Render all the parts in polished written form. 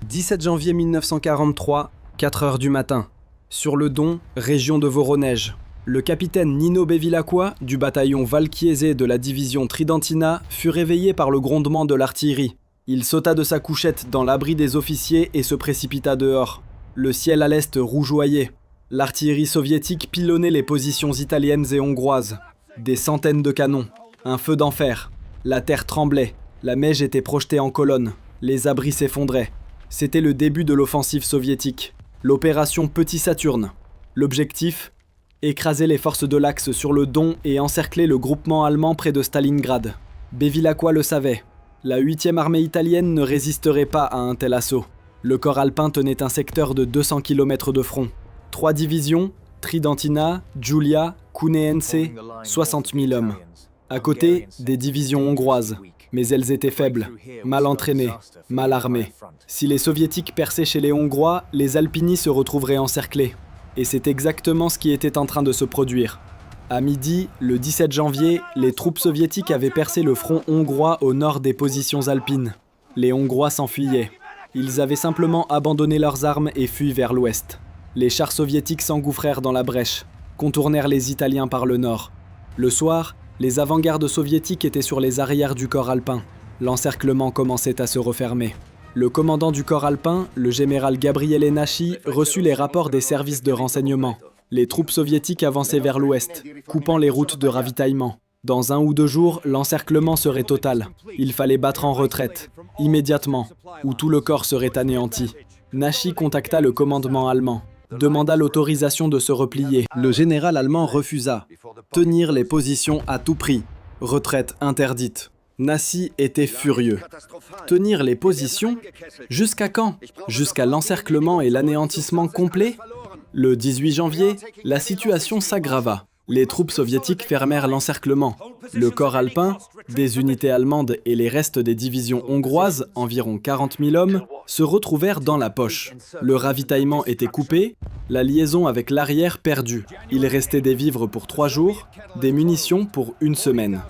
17 janvier 1943, 4 heures du matin. Sur le Don, région de Voronezh, le capitaine Nino Bevilacqua, du bataillon Valchiese de la division Tridentina, fut réveillé par le grondement de l'artillerie. Il sauta de sa couchette dans l'abri des officiers et se précipita dehors. Le ciel à l'est rougeoyait. L'artillerie soviétique pilonnait les positions italiennes et hongroises. Des centaines de canons, un feu d'enfer. La terre tremblait, la neige était projetée en colonnes, les abris s'effondraient. C'était le début de l'offensive soviétique, l'opération Petit Saturne. L'objectif ? Écraser les forces de l'Axe sur le Don et encercler le groupement allemand près de Stalingrad. Bevilacqua le savait. La 8e armée italienne ne résisterait pas à un tel assaut. Le corps alpin tenait un secteur de 200 km de front. 3 divisions, Tridentina, Giulia, Cuneense, 60 000 hommes. À côté, des divisions hongroises. Mais elles étaient faibles, mal entraînées, mal armées. Si les soviétiques perçaient chez les Hongrois, les Alpini se retrouveraient encerclés. Et c'est exactement ce qui était en train de se produire. À midi, le 17 janvier, les troupes soviétiques avaient percé le front hongrois au nord des positions alpines. Les Hongrois s'enfuyaient. Ils avaient simplement abandonné leurs armes et fui vers l'ouest. Les chars soviétiques s'engouffrèrent dans la brèche, contournèrent les Italiens par le nord. Le soir, les avant-gardes soviétiques étaient sur les arrières du corps alpin. L'encerclement commençait à se refermer. Le commandant du corps alpin, le général Gabriele Nasci, reçut les rapports des services de renseignement. Les troupes soviétiques avançaient vers l'ouest, coupant les routes de ravitaillement. Dans 1 ou 2 jours, l'encerclement serait total. Il fallait battre en retraite, immédiatement, ou tout le corps serait anéanti. Nasci contacta le commandement allemand, demanda l'autorisation de se replier. Le général allemand refusa. Tenir les positions à tout prix. Retraite interdite. Nasci était furieux. Tenir les positions ? Jusqu'à quand ? Jusqu'à l'encerclement et l'anéantissement complet ? Le 18 janvier, la situation s'aggrava. Les troupes soviétiques fermèrent l'encerclement. Le corps alpin, des unités allemandes et les restes des divisions hongroises, environ 40 000 hommes, se retrouvèrent dans la poche. Le ravitaillement était coupé, la liaison avec l'arrière perdue. Il restait des vivres pour 3 jours, des munitions pour 1 semaine.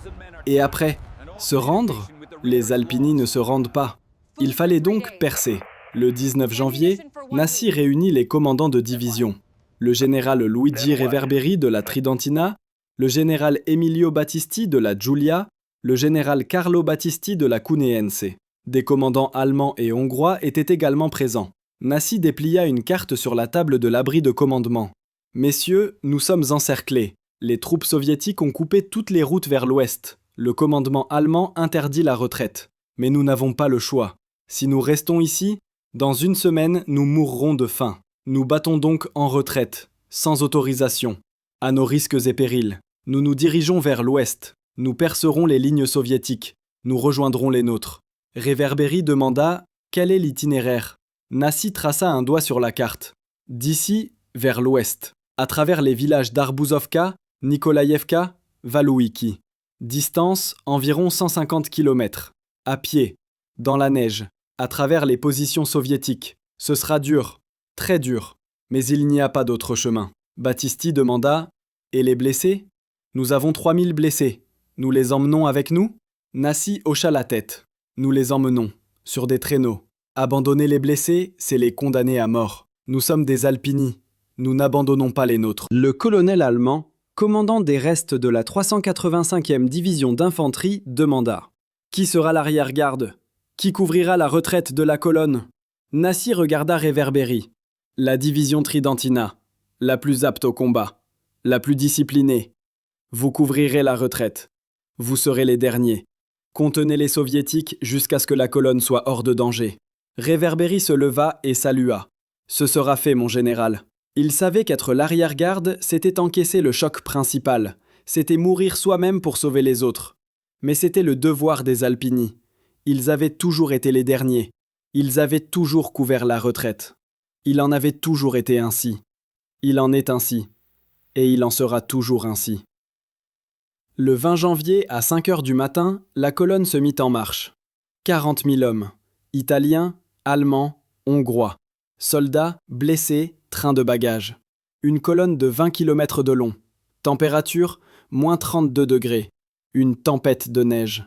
Et après ? Se rendre ? Les Alpini ne se rendent pas. Il fallait donc percer. Le 19 janvier, Nasci réunit les commandants de division. Le général Luigi Reverberi de la Tridentina, le général Emilio Battisti de la Giulia, le général Carlo Battisti de la Cuneense. Des commandants allemands et hongrois étaient également présents. Nasci déplia une carte sur la table de l'abri de commandement. « Messieurs, nous sommes encerclés. Les troupes soviétiques ont coupé toutes les routes vers l'ouest. Le commandement allemand interdit la retraite. Mais nous n'avons pas le choix. Si nous restons ici, dans 1 semaine, nous mourrons de faim. Nous battons donc en retraite, sans autorisation, à nos risques et périls. Nous nous dirigeons vers l'ouest. Nous percerons les lignes soviétiques. Nous rejoindrons les nôtres. » Reverberi demanda « Quel est l'itinéraire ?» Nasci traça un doigt sur la carte. D'ici, vers l'ouest, à travers les villages d'Arbouzovka, Nikolaïevka, Valouiki. Distance, environ 150 km. À pied, dans la neige, à travers les positions soviétiques. Ce sera dur, très dur, mais il n'y a pas d'autre chemin. Battisti demanda « Et les blessés ? Nous avons 3000 blessés. Nous les emmenons avec nous ?» Nasci hocha la tête. « Nous les emmenons, sur des traîneaux. Abandonner les blessés, c'est les condamner à mort. Nous sommes des Alpini. Nous n'abandonnons pas les nôtres. » Le colonel allemand, commandant des restes de la 385e division d'infanterie, demanda « Qui sera l'arrière-garde ? Qui couvrira la retraite de la colonne ?» Nasci regarda Reverberi. « La division Tridentina, la plus apte au combat, la plus disciplinée. Vous couvrirez la retraite. Vous serez les derniers. Contenez les soviétiques jusqu'à ce que la colonne soit hors de danger. » Reverberi se leva et salua. « Ce sera fait, mon général. » Il savait qu'être l'arrière-garde, c'était encaisser le choc principal. C'était mourir soi-même pour sauver les autres. Mais c'était le devoir des Alpini. Ils avaient toujours été les derniers. Ils avaient toujours couvert la retraite. Il en avait toujours été ainsi. Il en est ainsi. Et il en sera toujours ainsi. Le 20 janvier, à 5 heures du matin, la colonne se mit en marche. 40 000 hommes. Italiens, Allemands, Hongrois. Soldats, blessés, trains de bagages. Une colonne de 20 km de long. Température, moins 32 degrés. Une tempête de neige.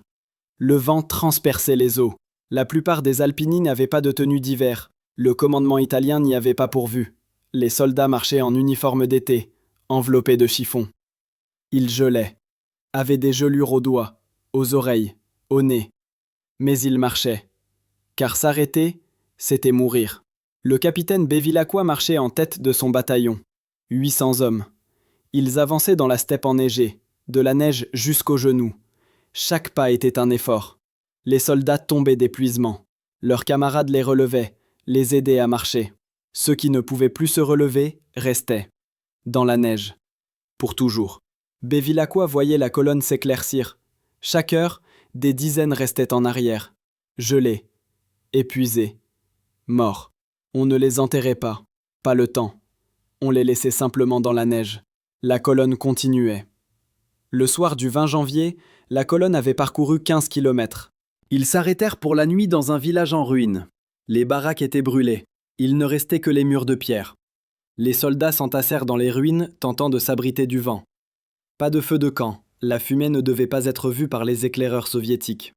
Le vent transperçait les eaux. La plupart des Alpini n'avaient pas de tenue d'hiver. Le commandement italien n'y avait pas pourvu. Les soldats marchaient en uniforme d'été, enveloppés de chiffon. Ils gelaient, avaient des gelures aux doigts, aux oreilles, au nez. Mais ils marchaient. Car s'arrêter, c'était mourir. Le capitaine Bevilacqua marchait en tête de son bataillon. 800 hommes. Ils avançaient dans la steppe enneigée, de la neige jusqu'aux genoux. Chaque pas était un effort. Les soldats tombaient d'épuisement. Leurs camarades les relevaient, les aidaient à marcher. Ceux qui ne pouvaient plus se relever restaient. Dans la neige. Pour toujours. Bevilacqua voyait la colonne s'éclaircir. Chaque heure, des dizaines restaient en arrière. Gelés. Épuisés. Morts. On ne les enterrait pas. Pas le temps. On les laissait simplement dans la neige. La colonne continuait. Le soir du 20 janvier, la colonne avait parcouru 15 kilomètres. Ils s'arrêtèrent pour la nuit dans un village en ruine. Les baraques étaient brûlées. Il ne restait que les murs de pierre. Les soldats s'entassèrent dans les ruines, tentant de s'abriter du vent. Pas de feu de camp. La fumée ne devait pas être vue par les éclaireurs soviétiques.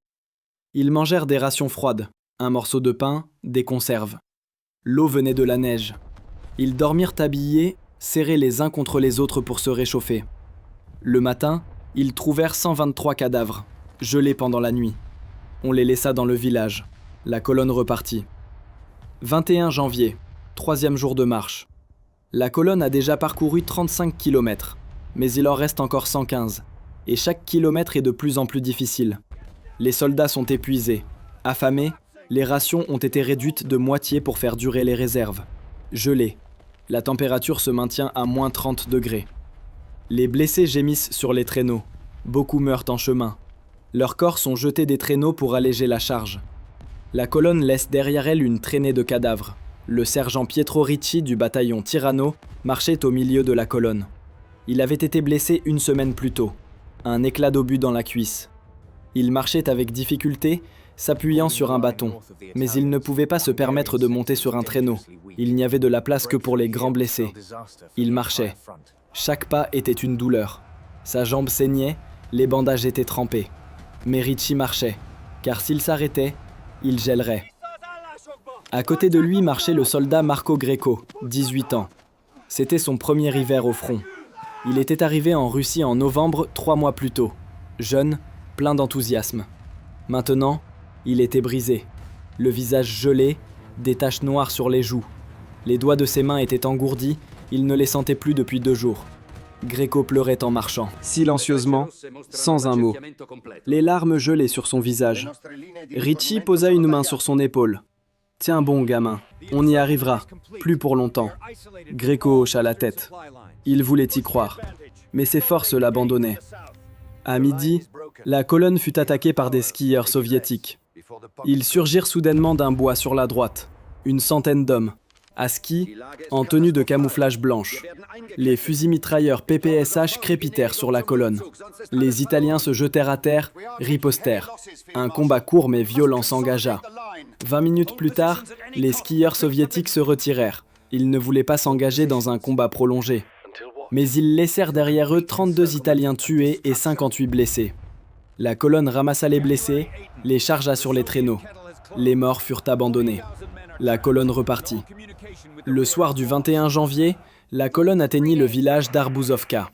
Ils mangèrent des rations froides, un morceau de pain, des conserves. L'eau venait de la neige. Ils dormirent habillés, serrés les uns contre les autres pour se réchauffer. Le matin, ils trouvèrent 123 cadavres, gelés pendant la nuit. On les laissa dans le village. La colonne repartit. 21 janvier, 3e jour de marche. La colonne a déjà parcouru 35 kilomètres, mais il en reste encore 115, et chaque kilomètre est de plus en plus difficile. Les soldats sont épuisés. Affamés, les rations ont été réduites de moitié pour faire durer les réserves. Gelés. La température se maintient à moins 30 degrés. Les blessés gémissent sur les traîneaux. Beaucoup meurent en chemin. Leurs corps sont jetés des traîneaux pour alléger la charge. La colonne laisse derrière elle une traînée de cadavres. Le sergent Pietro Ricci du bataillon Tirano marchait au milieu de la colonne. Il avait été blessé une semaine plus tôt. Un éclat d'obus dans la cuisse. Il marchait avec difficulté, s'appuyant sur un bâton. Mais il ne pouvait pas se permettre de monter sur un traîneau. Il n'y avait de la place que pour les grands blessés. Il marchait. Chaque pas était une douleur. Sa jambe saignait, les bandages étaient trempés. Mais Ricci marchait, car s'il s'arrêtait, il gèlerait. À côté de lui marchait le soldat Marco Greco, 18 ans. C'était son premier hiver au front. Il était arrivé en Russie en novembre, 3 mois plus tôt. Jeune, plein d'enthousiasme. Maintenant, il était brisé. Le visage gelé, des taches noires sur les joues. Les doigts de ses mains étaient engourdis, il ne les sentait plus depuis 2 jours. Greco pleurait en marchant, silencieusement, sans un mot. Les larmes gelaient sur son visage. Ricci posa une main sur son épaule. « Tiens bon, gamin, on y arrivera, plus pour longtemps. » Greco hocha la tête. Il voulait y croire, mais ses forces l'abandonnaient. À midi, la colonne fut attaquée par des skieurs soviétiques. Ils surgirent soudainement d'un bois sur la droite, une centaine d'hommes, à ski, en tenue de camouflage blanche. Les fusils mitrailleurs PPSH crépitèrent sur la colonne. Les Italiens se jetèrent à terre, ripostèrent. Un combat court mais violent s'engagea. 20 minutes plus tard, les skieurs soviétiques se retirèrent. Ils ne voulaient pas s'engager dans un combat prolongé. Mais ils laissèrent derrière eux 32 Italiens tués et 58 blessés. La colonne ramassa les blessés, les chargea sur les traîneaux. Les morts furent abandonnés. La colonne repartit. Le soir du 21 janvier, la colonne atteignit le village d'Arbouzovka.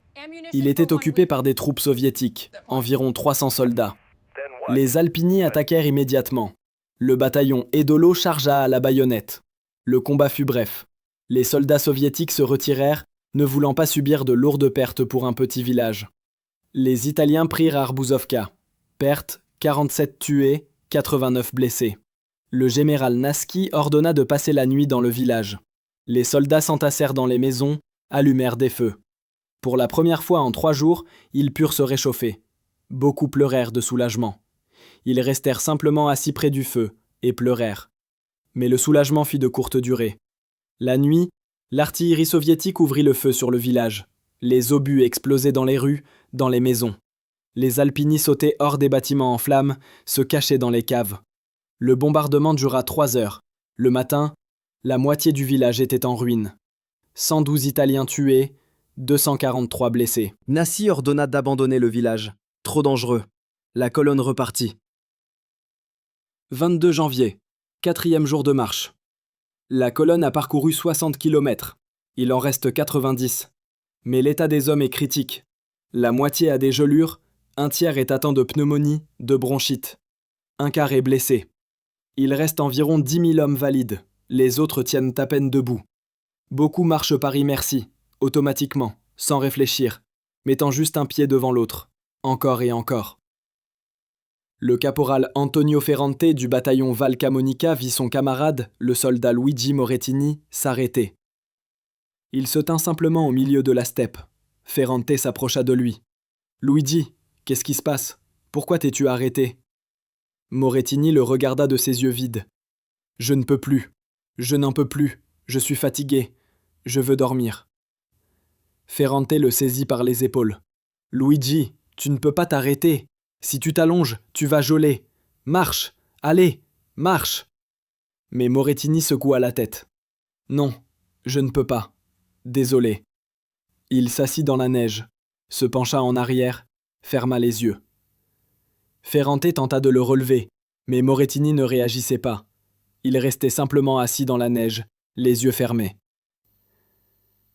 Il était occupé par des troupes soviétiques, environ 300 soldats. Les Alpini attaquèrent immédiatement. Le bataillon Edolo chargea à la baïonnette. Le combat fut bref. Les soldats soviétiques se retirèrent, ne voulant pas subir de lourdes pertes pour un petit village. Les Italiens prirent Arbouzovka. Pertes, 47 tués, 89 blessés. Le général Nasky ordonna de passer la nuit dans le village. Les soldats s'entassèrent dans les maisons, allumèrent des feux. Pour la première fois en 3 jours, ils purent se réchauffer. Beaucoup pleurèrent de soulagement. Ils restèrent simplement assis près du feu et pleurèrent. Mais le soulagement fit de courte durée. La nuit, l'artillerie soviétique ouvrit le feu sur le village. Les obus explosaient dans les rues, dans les maisons. Les Alpini sautaient hors des bâtiments en flammes, se cachaient dans les caves. Le bombardement dura 3 heures. Le matin, la moitié du village était en ruine. 112 Italiens tués, 243 blessés. Nassi ordonna d'abandonner le village. Trop dangereux. La colonne repartit. 22 janvier, 4e jour de marche. La colonne a parcouru 60 km. Il en reste 90. Mais l'état des hommes est critique. La moitié a des gelures, un tiers est atteint de pneumonie, de bronchite. Un quart est blessé. Il reste environ 10 000 hommes valides. Les autres tiennent à peine debout. Beaucoup marchent par inertie, automatiquement, sans réfléchir, mettant juste un pied devant l'autre, encore et encore. Le caporal Antonio Ferrante du bataillon Val Camonica vit son camarade, le soldat Luigi Morettini, s'arrêter. Il se tint simplement au milieu de la steppe. Ferrante s'approcha de lui. « Luigi, qu'est-ce qui se passe? Pourquoi t'es-tu arrêté ?» Morettini le regarda de ses yeux vides. « Je ne peux plus. Je n'en peux plus. Je suis fatigué. Je veux dormir. » Ferrante le saisit par les épaules. « Luigi, tu ne peux pas t'arrêter. Si tu t'allonges, tu vas geler. Marche! Allez, marche !» Mais Morettini secoua la tête. « Non, je ne peux pas. Désolé. » Il s'assit dans la neige, se pencha en arrière, ferma les yeux. Ferrante tenta de le relever, mais Morettini ne réagissait pas. Il restait simplement assis dans la neige, les yeux fermés.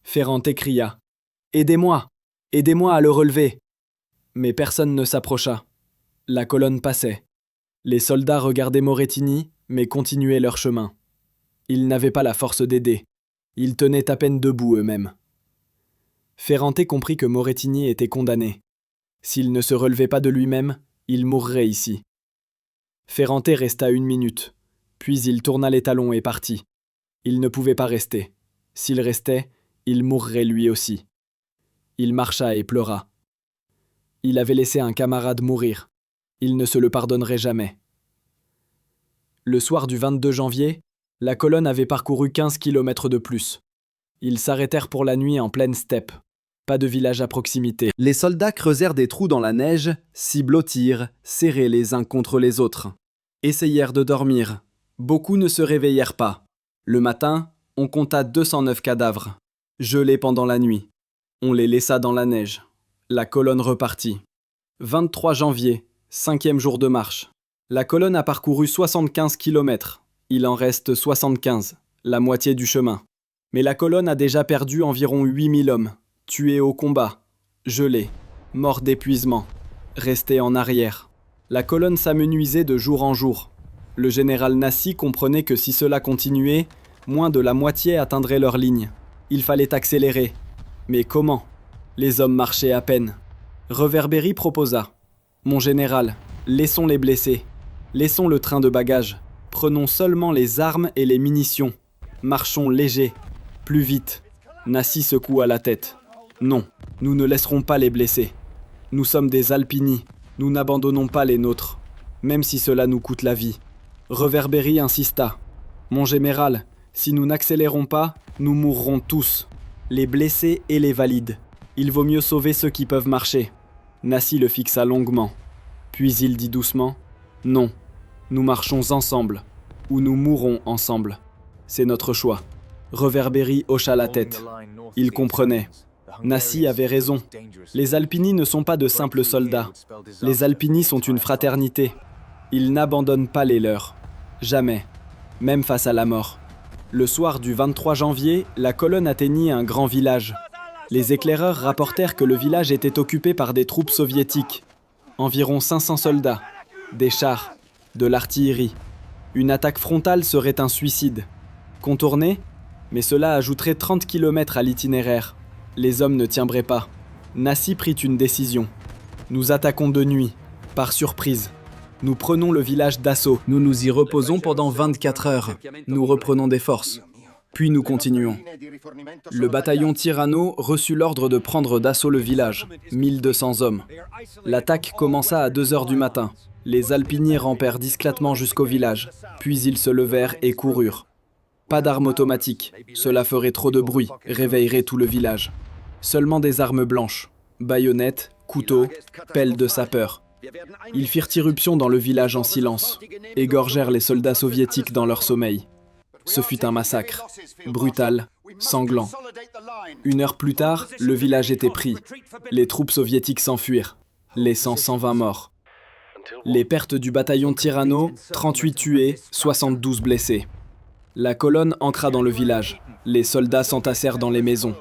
Ferrante cria « Aidez-moi! Aidez-moi à le relever !» Mais personne ne s'approcha. La colonne passait. Les soldats regardaient Morettini, mais continuaient leur chemin. Ils n'avaient pas la force d'aider. Ils tenaient à peine debout eux-mêmes. Ferrante comprit que Morettini était condamné. S'il ne se relevait pas de lui-même, il mourrait ici. Ferrante resta 1 minute, puis il tourna les talons et partit. Il ne pouvait pas rester. S'il restait, il mourrait lui aussi. Il marcha et pleura. Il avait laissé un camarade mourir. Il ne se le pardonnerait jamais. Le soir du 22 janvier, la colonne avait parcouru 15 km de plus. Ils s'arrêtèrent pour la nuit en pleine steppe. Pas de village à proximité. Les soldats creusèrent des trous dans la neige, s'y blottirent, serrés les uns contre les autres. Essayèrent de dormir. Beaucoup ne se réveillèrent pas. Le matin, on compta 209 cadavres, gelés pendant la nuit. On les laissa dans la neige. La colonne repartit. 23 janvier, 5e jour de marche. La colonne a parcouru 75 km. Il en reste 75, la moitié du chemin. Mais la colonne a déjà perdu environ 8000 hommes, tués au combat, gelés, morts d'épuisement, restés en arrière. La colonne s'amenuisait de jour en jour. Le général Nassi comprenait que si cela continuait, moins de la moitié atteindrait leur ligne. Il fallait accélérer. Mais comment? Les hommes marchaient à peine. Reverberi proposa. « Mon général, laissons les blessés. Laissons le train de bagages. Prenons seulement les armes et les munitions. Marchons légers. Plus vite. » Nassi secoua la tête. « Non, nous ne laisserons pas les blessés. Nous sommes des Alpini. Nous n'abandonnons pas les nôtres, même si cela nous coûte la vie. » Reverberi insista. « Mon général, si nous n'accélérons pas, nous mourrons tous. Les blessés et les valides. Il vaut mieux sauver ceux qui peuvent marcher. » Nassi le fixa longuement. Puis il dit doucement « Non, nous marchons ensemble, ou nous mourrons ensemble. C'est notre choix. » Reverberi hocha la tête. Il comprenait. Nassi avait raison. Les Alpini ne sont pas de simples soldats. Les Alpini sont une fraternité. Ils n'abandonnent pas les leurs. Jamais. Même face à la mort. Le soir du 23 janvier, la colonne atteignit un grand village. Les éclaireurs rapportèrent que le village était occupé par des troupes soviétiques. Environ 500 soldats, des chars, de l'artillerie. Une attaque frontale serait un suicide. Contourner? Mais cela ajouterait 30 km à l'itinéraire. Les hommes ne tiendraient pas. Nassi prit une décision. Nous attaquons de nuit, par surprise. Nous prenons le village d'assaut. Nous nous y reposons pendant 24 heures. Nous reprenons des forces. Puis nous continuons. Le bataillon Tirano reçut l'ordre de prendre d'assaut le village, 1200 hommes. L'attaque commença à 2 heures du matin. Les Alpini rampèrent discrètement jusqu'au village, puis ils se levèrent et coururent. Pas d'armes automatiques, cela ferait trop de bruit, réveillerait tout le village. Seulement des armes blanches, baïonnettes, couteaux, pelles de sapeurs. Ils firent irruption dans le village en silence, égorgèrent les soldats soviétiques dans leur sommeil. Ce fut un massacre, brutal, sanglant. 1 heure plus tard, le village était pris. Les troupes soviétiques s'enfuirent, laissant 120 morts. Les pertes du bataillon Tirano, 38 tués, 72 blessés. La colonne ancra dans le village. Les soldats s'entassèrent dans les maisons.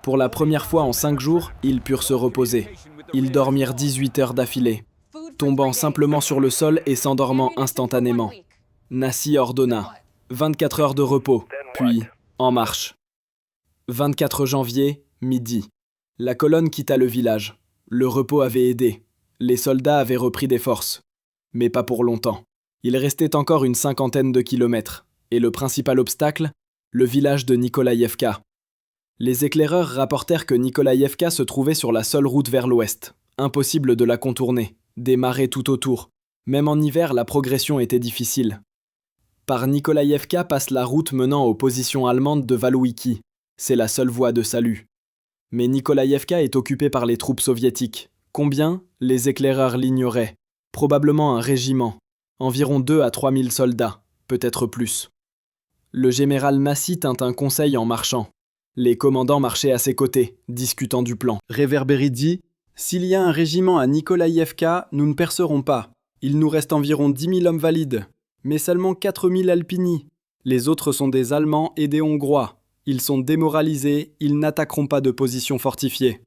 Pour la première fois en 5 jours, ils purent se reposer. Ils dormirent 18 heures d'affilée, tombant simplement sur le sol et s'endormant instantanément. Nassi ordonna 24 heures de repos, puis en marche. 24 janvier, midi. La colonne quitta le village. Le repos avait aidé. Les soldats avaient repris des forces. Mais pas pour longtemps. Il restait encore une 50aine de kilomètres. Et le principal obstacle, le village de Nikolaïevka. Les éclaireurs rapportèrent que Nikolaïevka se trouvait sur la seule route vers l'ouest. Impossible de la contourner. Des marais tout autour. Même en hiver, la progression était difficile. Par Nikolaïevka passe la route menant aux positions allemandes de Valouiki. C'est la seule voie de salut. Mais Nikolaïevka est occupée par les troupes soviétiques. Combien? Les éclaireurs l'ignoraient. Probablement un régiment. Environ 2 à 3 000 soldats, peut-être plus. Le général Nassi tint un conseil en marchant. Les commandants marchaient à ses côtés, discutant du plan. Réverbéry dit « S'il y a un régiment à Nikolaïevka, nous ne percerons pas. Il nous reste environ 10 000 hommes valides, mais seulement 4 000 Alpini. Les autres sont des Allemands et des Hongrois. Ils sont démoralisés, ils n'attaqueront pas de position fortifiée. »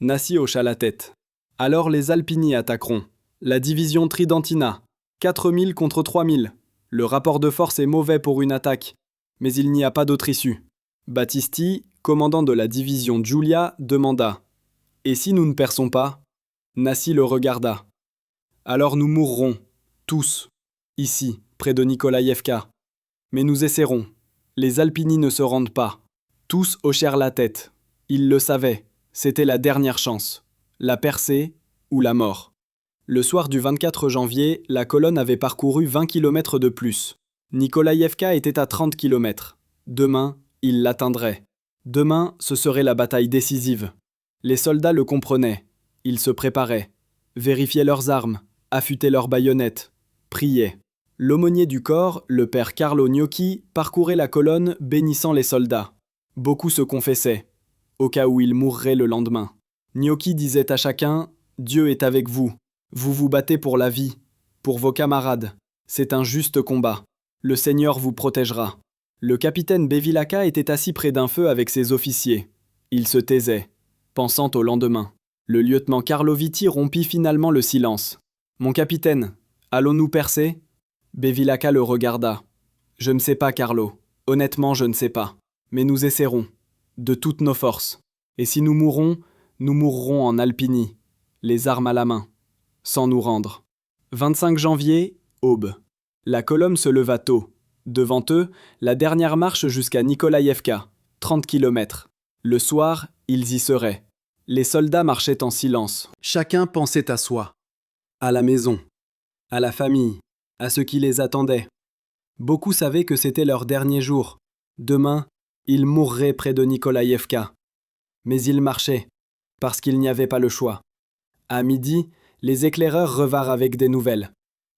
Nassi hocha la tête. « Alors les Alpini attaqueront. La division Tridentina. 4 000 contre 3 000. Le rapport de force est mauvais pour une attaque, mais il n'y a pas d'autre issue. » Battisti, commandant de la division Giulia, demanda « Et si nous ne perçons pas ?» Nassi le regarda. « Alors nous mourrons, tous, ici, près de Nikolaïevka. Mais nous essaierons. Les Alpini ne se rendent pas. » Tous hochèrent la tête. Ils le savaient, c'était la dernière chance. La percée ou la mort. Le soir du 24 janvier, la colonne avait parcouru 20 km de plus. Nikolaïevka était à 30 km. Demain, ils l'atteindrait. Demain, ce serait la bataille décisive. Les soldats le comprenaient. Ils se préparaient. Vérifiaient leurs armes, affûtaient leurs baïonnettes, priaient. L'aumônier du corps, le père Carlo Gnocchi, parcourait la colonne bénissant les soldats. Beaucoup se confessaient, au cas où ils mourraient le lendemain. Gnocchi disait à chacun « Dieu est avec vous. Vous vous battez pour la vie, pour vos camarades. C'est un juste combat. Le Seigneur vous protégera. » Le capitaine Bevilacqua était assis près d'un feu avec ses officiers. Il se taisait, pensant au lendemain. Le lieutenant Karloviti rompit finalement le silence. « Mon capitaine, allons-nous percer ?» Bevilacqua le regarda. « Je ne sais pas, Carlo. Honnêtement, je ne sais pas. Mais nous essaierons. De toutes nos forces. Et si nous mourrons en Alpini, les armes à la main, sans nous rendre. » 25 janvier, aube. La colonne se leva tôt. Devant eux, la dernière marche jusqu'à Nikolaïevka, 30 km. Le soir, ils y seraient. Les soldats marchaient en silence. Chacun pensait à soi, à la maison, à la famille, à ce qui les attendait. Beaucoup savaient que c'était leur dernier jour. Demain, ils mourraient près de Nikolaïevka. Mais ils marchaient, parce qu'il n'y avait pas le choix. À midi, les éclaireurs revinrent avec des nouvelles.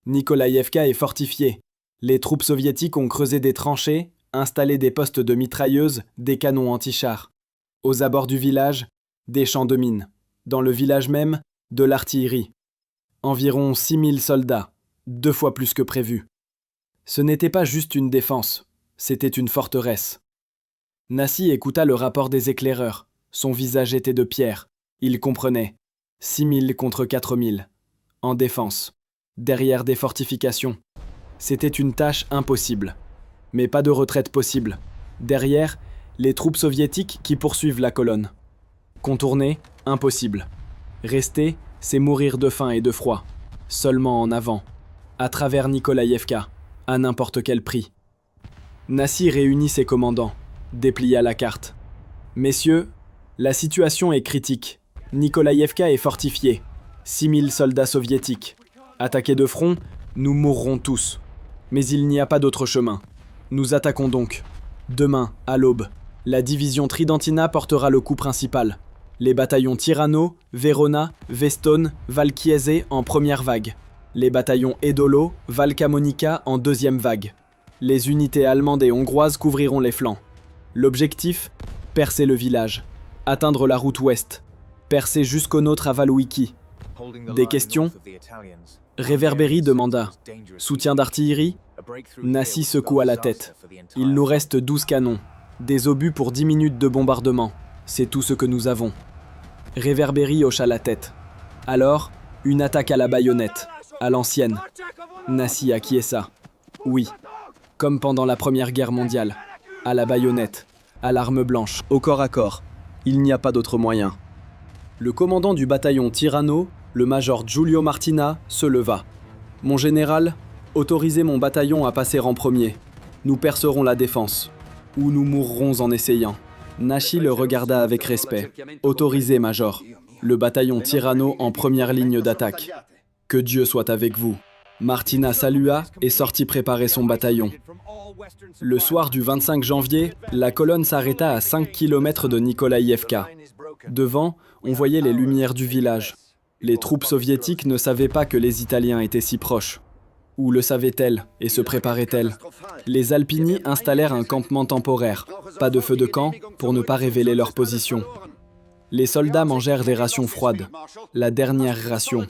Nikolaïevka est fortifiée. Les troupes soviétiques ont creusé des tranchées, installé des postes de mitrailleuses, des canons anti-chars. Aux abords du village, des champs de mines. Dans le village même, de l'artillerie. Environ 6 000 soldats, 2 fois plus que prévu. Ce n'était pas juste une défense, c'était une forteresse. Nassi écouta le rapport des éclaireurs. Son visage était de pierre. Il comprenait. 6 000 contre 4 000. En défense. Derrière des fortifications. C'était une tâche impossible. Mais pas de retraite possible. Derrière, les troupes soviétiques qui poursuivent la colonne. Contourner, impossible. Rester, c'est mourir de faim et de froid. Seulement en avant. À travers Nikolaïevka. À n'importe quel prix. Nassi réunit ses commandants. Déplia la carte. « Messieurs, la situation est critique. Nikolaïevka est fortifiée. 6 000 soldats soviétiques. Attaqués de front, nous mourrons tous. Mais il n'y a pas d'autre chemin. Nous attaquons donc. Demain, à l'aube, la division Tridentina portera le coup principal. Les bataillons Tirano, Verona, Vestone, Valchiese en première vague. Les bataillons Edolo, Valcamonica en deuxième vague. Les unités allemandes et hongroises couvriront les flancs. L'objectif, percer le village, atteindre la route ouest, percer jusqu'au nôtre à Valouiki. Des questions ? Réverbéry demanda. Soutien d'artillerie ? Nassi secoua la tête. Il nous reste 12 canons. Des obus pour 10 minutes de bombardement. C'est tout ce que nous avons. Réverbéry hocha la tête. Alors, une attaque à la baïonnette, à l'ancienne. Nassi acquiesça. Oui, comme pendant la Première Guerre mondiale. À la baïonnette, à l'arme blanche, au corps à corps. Il n'y a pas d'autre moyen. Le commandant du bataillon Tirano, le major Giulio Martina, se leva. « Mon général, autorisez mon bataillon à passer en premier. Nous percerons la défense. Ou nous mourrons en essayant. » Nassi le regarda avec respect. « Autorisez, major. Le bataillon Tirano en première ligne d'attaque. Que Dieu soit avec vous. » Martina salua et sortit préparer son bataillon. Le soir du 25 janvier, la colonne s'arrêta à 5 km de Nikolaïevka. Devant, on voyait les lumières du village. Les troupes soviétiques ne savaient pas que les Italiens étaient si proches. Ou le savaient-elles et se préparaient-elles? Les Alpini installèrent un campement temporaire, pas de feu de camp pour ne pas révéler leur position. Les soldats mangèrent des rations froides, la dernière ration.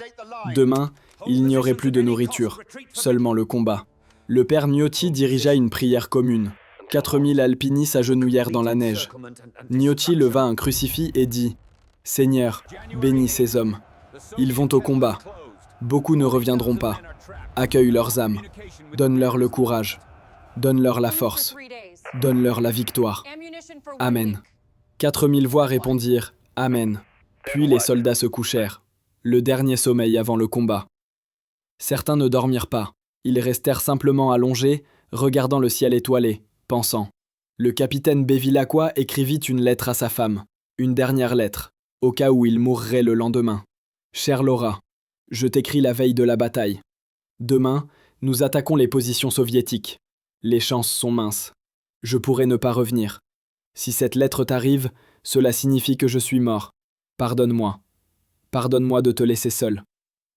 Demain, il n'y aurait plus de nourriture, seulement le combat. Le père Gnotti dirigea une prière commune. 4000 Alpini s'agenouillèrent dans la neige. Gnotti leva un crucifix et dit « Seigneur, bénis ces hommes. Ils vont au combat. Beaucoup ne reviendront pas. Accueille leurs âmes. Donne-leur le courage. Donne-leur la force. Donne-leur la victoire. Amen. » 4000 voix répondirent « Amen ». Puis les soldats se couchèrent. Le dernier sommeil avant le combat. Certains ne dormirent pas. Ils restèrent simplement allongés, regardant le ciel étoilé, pensant. Le capitaine Bevilacqua écrivit une lettre à sa femme. Une dernière lettre, au cas où il mourrait le lendemain. « Chère Laura, je t'écris la veille de la bataille. Demain, nous attaquons les positions soviétiques. Les chances sont minces. Je pourrais ne pas revenir. Si cette lettre t'arrive, cela signifie que je suis mort. Pardonne-moi. Pardonne-moi de te laisser seul.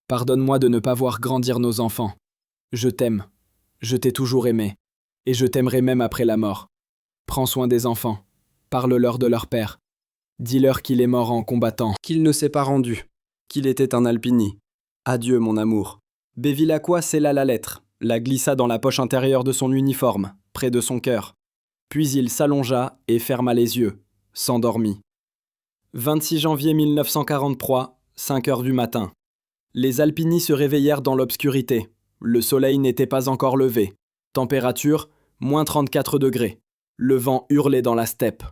Pardonne-moi de ne pas voir grandir nos enfants. Je t'aime. Je t'ai toujours aimé. Et je t'aimerai même après la mort. Prends soin des enfants. Parle-leur de leur père. Dis-leur qu'il est mort en combattant, qu'il ne s'est pas rendu, qu'il était un Alpini. Adieu, mon amour. » Bevilacqua scella la lettre, la glissa dans la poche intérieure de son uniforme, près de son cœur. Puis il s'allongea et ferma les yeux, s'endormit. 26 janvier 1943, 5 heures du matin. Les Alpini se réveillèrent dans l'obscurité. Le soleil n'était pas encore levé. Température, moins 34 degrés. Le vent hurlait dans la steppe.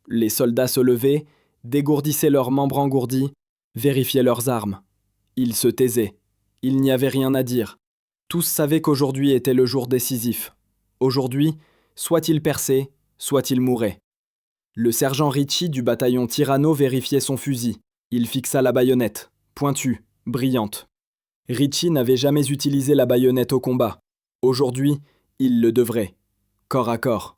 Les soldats se levaient, dégourdissaient leurs membres engourdis, vérifiaient leurs armes. Ils se taisaient. Il n'y avait rien à dire. Tous savaient qu'aujourd'hui était le jour décisif. Aujourd'hui, soit ils perçaient, soit ils mouraient. Le sergent Ricci du bataillon Tirano vérifiait son fusil. Il fixa la baïonnette, pointue, brillante. Ricci n'avait jamais utilisé la baïonnette au combat. Aujourd'hui, il le devrait. Corps à corps.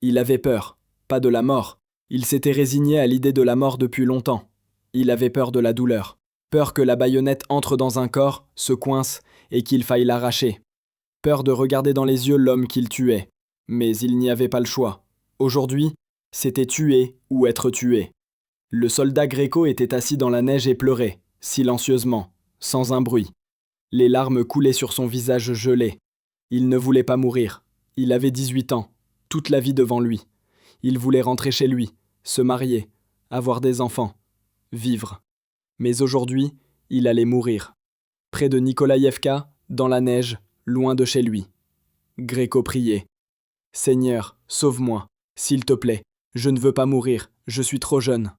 Il avait peur, pas de la mort. Il s'était résigné à l'idée de la mort depuis longtemps. Il avait peur de la douleur. Peur que la baïonnette entre dans un corps, se coince et qu'il faille l'arracher. Peur de regarder dans les yeux l'homme qu'il tuait. Mais il n'y avait pas le choix. Aujourd'hui, c'était tuer ou être tué. Le soldat Gréco était assis dans la neige et pleurait, silencieusement, sans un bruit. Les larmes coulaient sur son visage gelé. Il ne voulait pas mourir. Il avait 18 ans, toute la vie devant lui. Il voulait rentrer chez lui, se marier, avoir des enfants, vivre. Mais aujourd'hui, il allait mourir. Près de Nikolaïevka, dans la neige, loin de chez lui. Gréco priait. « Seigneur, sauve-moi, s'il te plaît, je ne veux pas mourir, je suis trop jeune. »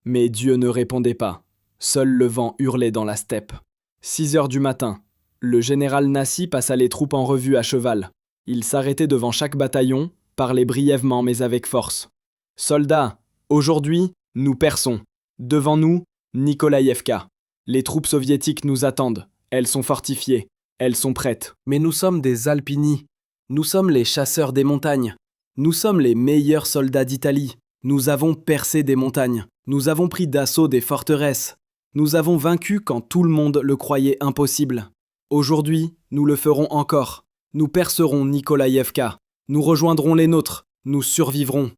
Mais Dieu ne répondait pas. Seul le vent hurlait dans la steppe. 6 heures du matin. Le général Nassi passa les troupes en revue à cheval. Il s'arrêtait devant chaque bataillon, parlait brièvement mais avec force. « Soldats, aujourd'hui, nous perçons. Devant nous, Nikolaïevka. Les troupes soviétiques nous attendent. Elles sont fortifiées. Elles sont prêtes. Mais nous sommes des Alpini. Nous sommes les chasseurs des montagnes. Nous sommes les meilleurs soldats d'Italie. Nous avons percé des montagnes. Nous avons pris d'assaut des forteresses. Nous avons vaincu quand tout le monde le croyait impossible. Aujourd'hui, nous le ferons encore. Nous percerons Nikolaïevka. Nous rejoindrons les nôtres. Nous survivrons.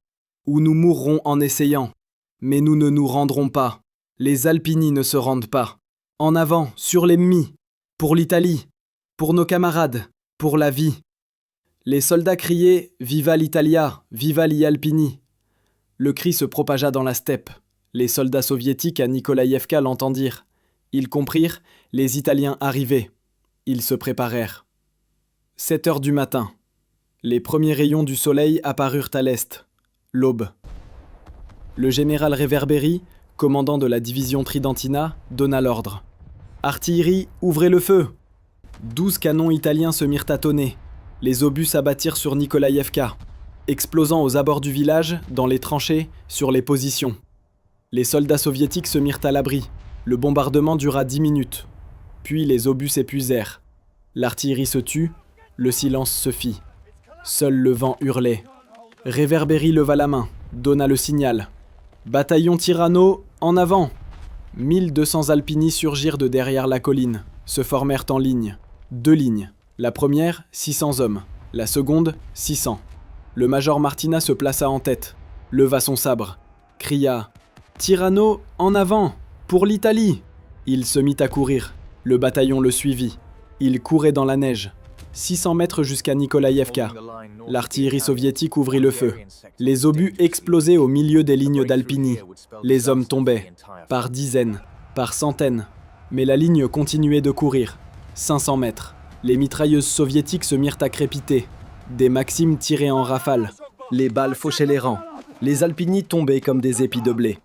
Ou nous mourrons en essayant. Mais nous ne nous rendrons pas. Les Alpini ne se rendent pas. En avant, sur l'ennemi. Pour l'Italie. Pour nos camarades. Pour la vie. Les soldats criaient « Viva l'Italia, viva gli Alpini !» Le cri se propagea dans la steppe. Les soldats soviétiques à Nikolaïevka l'entendirent. Ils comprirent, les Italiens arrivaient. Ils se préparèrent. 7 heures du matin. Les premiers rayons du soleil apparurent à l'est. L'aube. Le général Reverberi, commandant de la division Tridentina, donna l'ordre. « Artillerie, ouvrez le feu !» 12 canons italiens se mirent à tonner. Les obus s'abattirent sur Nikolaïevka, explosant aux abords du village, dans les tranchées, sur les positions. Les soldats soviétiques se mirent à l'abri. Le bombardement dura 10 minutes. Puis les obus s'épuisèrent. L'artillerie se tut, le silence se fit. Seul le vent hurlait. Reverberi leva la main, donna le signal. « Bataillon Tirano, en avant !» 1200 alpini surgirent de derrière la colline, se formèrent en ligne. 2 lignes. La première, 600 hommes. La seconde, 600. Le major Martina se plaça en tête, leva son sabre, cria « Tirano, en avant, pour l'Italie !» Il se mit à courir. Le bataillon le suivit. Il courait dans la neige. 600 mètres jusqu'à Nikolaïevka. L'artillerie soviétique ouvrit le feu. Les obus explosaient au milieu des lignes d'Alpini. Les hommes tombaient, par dizaines, par centaines. Mais la ligne continuait de courir. 500 mètres. Les mitrailleuses soviétiques se mirent à crépiter. Des Maximes tiraient en rafale. Les balles fauchaient les rangs. Les Alpini tombaient comme des épis de blé.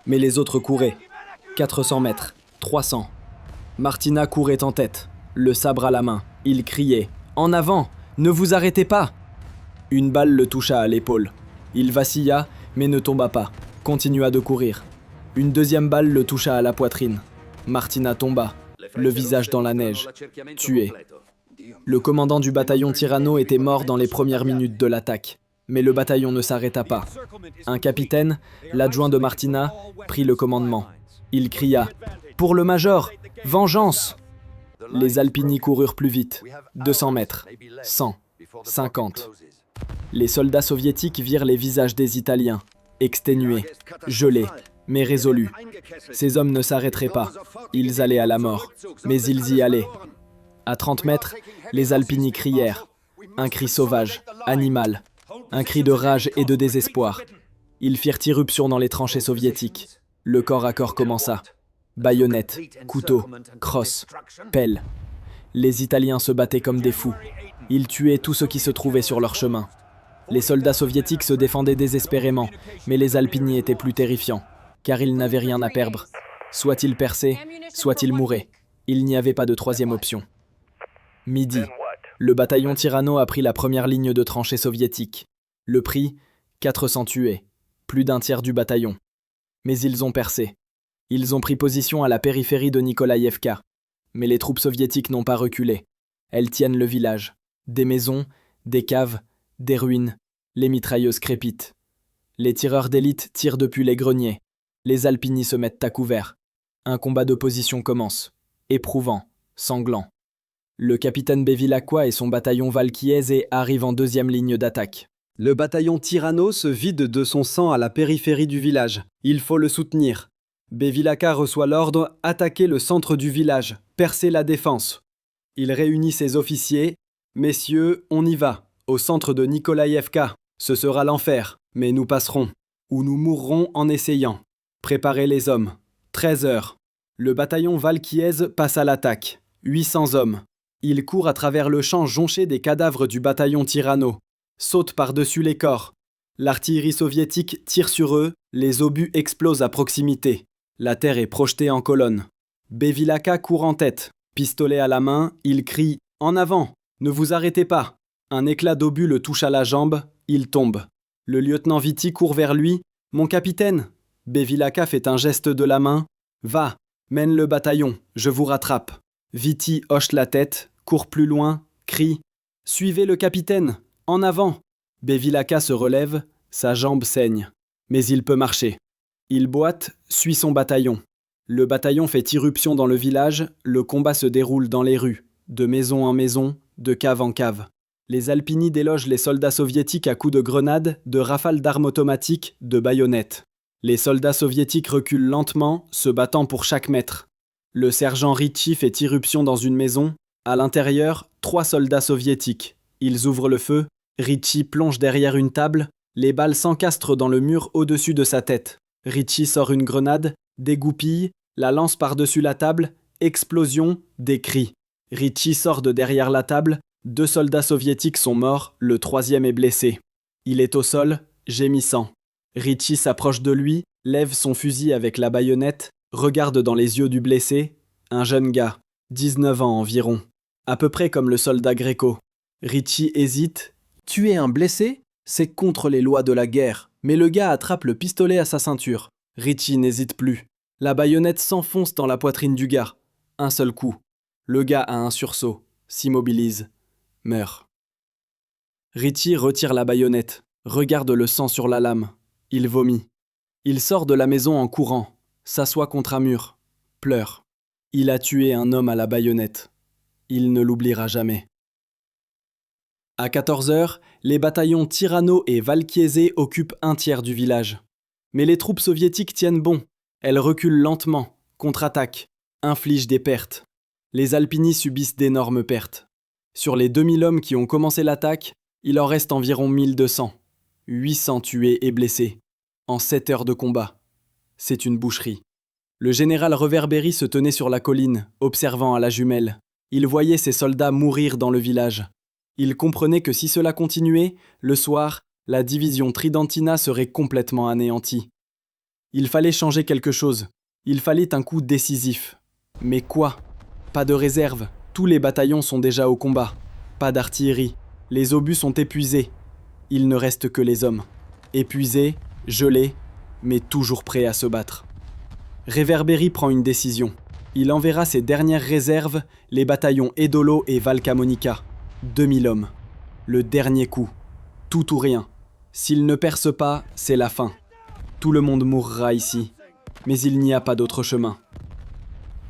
Mais les autres couraient. 400 mètres, 300. Martina courait en tête, le sabre à la main. Il criait « En avant, ne vous arrêtez pas !» Une balle le toucha à l'épaule. Il vacilla, mais ne tomba pas, continua de courir. Une deuxième balle le toucha à la poitrine. Martina tomba, le visage dans la neige, tué. Le commandant du bataillon Tirano était mort dans les premières minutes de l'attaque. Mais le bataillon ne s'arrêta pas. Un capitaine, l'adjoint de Martina, prit le commandement. Il cria « Pour le major, vengeance !» Les Alpini coururent plus vite. 200 mètres, 100, 50. Les soldats soviétiques virent les visages des Italiens, exténués, gelés, mais résolus. Ces hommes ne s'arrêteraient pas. Ils allaient à la mort, mais ils y allaient. À 30 mètres, les Alpini crièrent. Un cri sauvage, animal. Un cri de rage et de désespoir. Ils firent irruption dans les tranchées soviétiques. Le corps à corps commença. Baïonnettes, couteaux, crosses, pelles. Les Italiens se battaient comme des fous. Ils tuaient tout ce qui se trouvait sur leur chemin. Les soldats soviétiques se défendaient désespérément, mais les Alpini étaient plus terrifiants, car ils n'avaient rien à perdre. Soit ils perçaient, soit ils mouraient. Il n'y avait pas de troisième option. Midi. Le bataillon Tirano a pris la première ligne de tranchées soviétique. Le prix, 400 tués, plus d'un tiers du bataillon. Mais ils ont percé. Ils ont pris position à la périphérie de Nikolaïevka. Mais les troupes soviétiques n'ont pas reculé. Elles tiennent le village. Des maisons, des caves, des ruines. Les mitrailleuses crépitent. Les tireurs d'élite tirent depuis les greniers. Les Alpini se mettent à couvert. Un combat de position commence. Éprouvant, sanglant. Le capitaine Bevilacqua et son bataillon Valchiese arrivent en deuxième ligne d'attaque. Le bataillon Tirano se vide de son sang à la périphérie du village. Il faut le soutenir. Bevilacqua reçoit l'ordre « Attaquer le centre du village, percer la défense ». Il réunit ses officiers « Messieurs, on y va, au centre de Nikolaïevka. Ce sera l'enfer, mais nous passerons. Ou nous mourrons en essayant. Préparez les hommes. 13 heures. Le bataillon Valchiese passe à l'attaque. 800 hommes. Il court à travers le champ jonché des cadavres du bataillon Tirano. Saute par-dessus les corps. L'artillerie soviétique tire sur eux, les obus explosent à proximité. La terre est projetée en colonne. Bevilacqua court en tête. Pistolet à la main, il crie « En avant, ne vous arrêtez pas !» Un éclat d'obus le touche à la jambe, il tombe. Le lieutenant Viti court vers lui. « Mon capitaine !» Bevilacqua fait un geste de la main. « Va, mène le bataillon, je vous rattrape. » Viti hoche la tête, court plus loin, crie « Suivez le capitaine, en avant !» Bevilacqua se relève, sa jambe saigne. Mais il peut marcher. Il boite, suit son bataillon. Le bataillon fait irruption dans le village, le combat se déroule dans les rues, de maison en maison, de cave en cave. Les Alpini délogent les soldats soviétiques à coups de grenades, de rafales d'armes automatiques, de baïonnettes. Les soldats soviétiques reculent lentement, se battant pour chaque mètre. Le sergent Ricci fait irruption dans une maison. À l'intérieur, 3 soldats soviétiques. Ils ouvrent le feu, Richie plonge derrière une table, les balles s'encastrent dans le mur au-dessus de sa tête. Richie sort une grenade, dégoupille, la lance par-dessus la table, explosion, des cris. Richie sort de derrière la table, 2 soldats soviétiques sont morts, le 3e est blessé. Il est au sol, gémissant. Richie s'approche de lui, lève son fusil avec la baïonnette, regarde dans les yeux du blessé, un jeune gars, 19 ans environ, à peu près comme le soldat Gréco. Richie hésite. Tuer un blessé, c'est contre les lois de la guerre, mais le gars attrape le pistolet à sa ceinture. Richie n'hésite plus. La baïonnette s'enfonce dans la poitrine du gars. Un seul coup. Le gars a un sursaut, s'immobilise, meurt. Richie retire la baïonnette, regarde le sang sur la lame. Il vomit. Il sort de la maison en courant, s'assoit contre un mur, pleure. Il a tué un homme à la baïonnette. Il ne l'oubliera jamais. À 14h, les bataillons Tirano et Valkiese occupent un tiers du village. Mais les troupes soviétiques tiennent bon. Elles reculent lentement, contre-attaquent, infligent des pertes. Les Alpini subissent d'énormes pertes. Sur les 2000 hommes qui ont commencé l'attaque, il en reste environ 1200. 800 tués et blessés. En 7 heures de combat. C'est une boucherie. Le général Reverberi se tenait sur la colline, observant à la jumelle. Il voyait ses soldats mourir dans le village. Il comprenait que si cela continuait, le soir, la division Tridentina serait complètement anéantie. Il fallait changer quelque chose. Il fallait un coup décisif. Mais quoi ? Pas de réserve. Tous les bataillons sont déjà au combat. Pas d'artillerie. Les obus sont épuisés. Il ne reste que les hommes. Épuisés, gelés, mais toujours prêts à se battre. Reverberi prend une décision. Il enverra ses dernières réserves, les bataillons Edolo et Valcamonica. 2000 hommes. Le dernier coup. Tout ou rien. S'ils ne percent pas, c'est la fin. Tout le monde mourra ici. Mais il n'y a pas d'autre chemin.